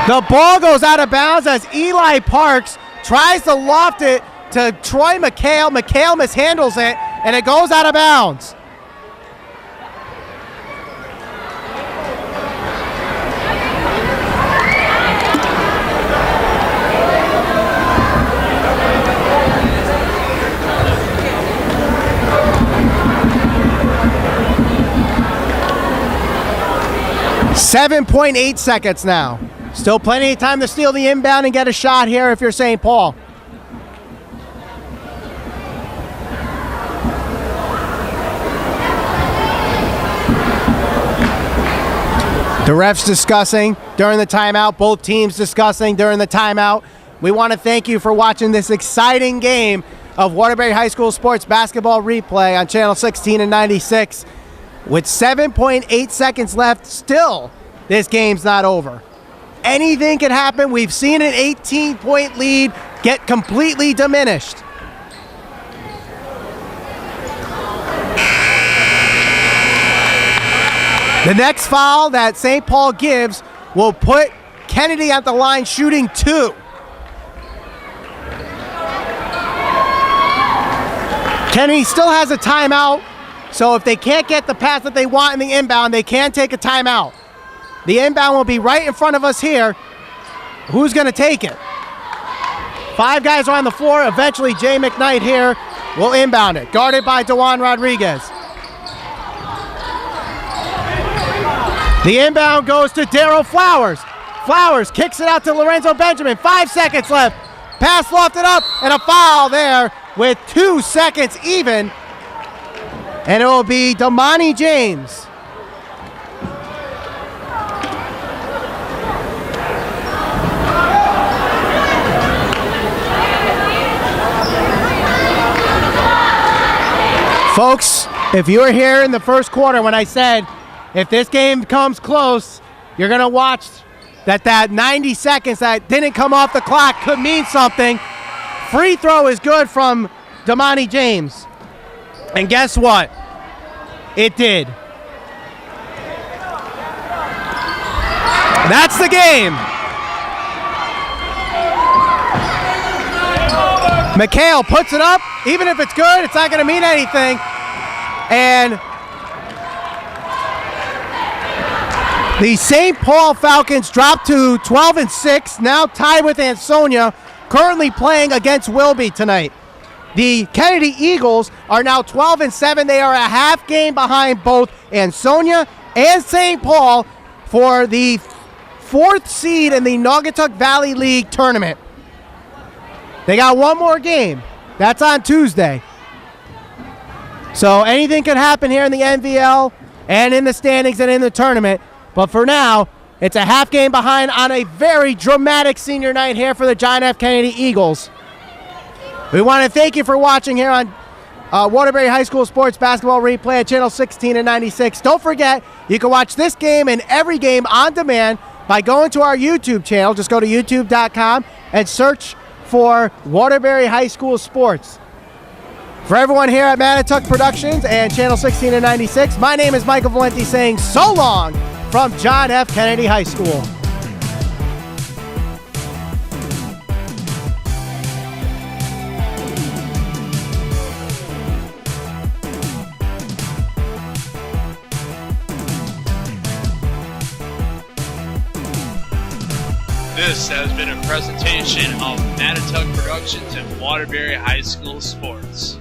The ball goes out of bounds as Eli Parks tries to loft it to Troy McHale. McHale mishandles it, and it goes out of bounds. .8 seconds now. Still plenty of time to steal the inbound and get a shot here if you're St. Paul. The refs discussing during the timeout, both teams discussing during the timeout. We want to thank you for watching this exciting game of Waterbury High School Sports Basketball Replay on Channel 16 and 96. With 7.8 seconds left, still, this game's not over. Anything can happen. We've seen an 18-point lead get completely diminished. The next foul that St. Paul gives will put Kennedy at the line shooting 2. Kennedy still has a timeout, so if they can't get the pass that they want in the inbound, they can take a timeout. The inbound will be right in front of us here. Who's going to take it? 5 guys are on the floor. Eventually, Jay McKnight here will inbound it, guarded by DeJuan Rodriguez. The inbound goes to Daryl Flowers. Flowers kicks it out to Lorenzo Benjamin. 5 seconds left. Pass lofted up, and a foul there with 2 seconds even. And it will be Damani James. Folks, if you were here in the first quarter when I said if this game comes close, you're going to watch that 90 seconds that didn't come off the clock could mean something. Free throw is good from Damani James. And guess what? It did. That's the game. McHale puts it up. Even if it's good, it's not going to mean anything. And The St. Paul Falcons dropped to 12-6, now tied with Ansonia, currently playing against Wilby tonight. The Kennedy Eagles are now 12-7. They are a half game behind both Ansonia and St. Paul for the 4th seed in the Naugatuck Valley League tournament. They got one more game. That's on Tuesday. So anything could happen here in the NVL and in the standings and in the tournament. But for now, it's a half game behind on a very dramatic senior night here for the John F. Kennedy Eagles. We want to thank you for watching here on Waterbury High School Sports Basketball Replay at Channel 16 and 96. Don't forget, you can watch this game and every game on demand by going to our YouTube channel. Just go to youtube.com and search for Waterbury High School Sports. For everyone here at Manituck Productions and Channel 16 and 96, my name is Michael Valenti saying so long from John F. Kennedy High School. This has been a presentation of Manituck Productions and Waterbury High School Sports.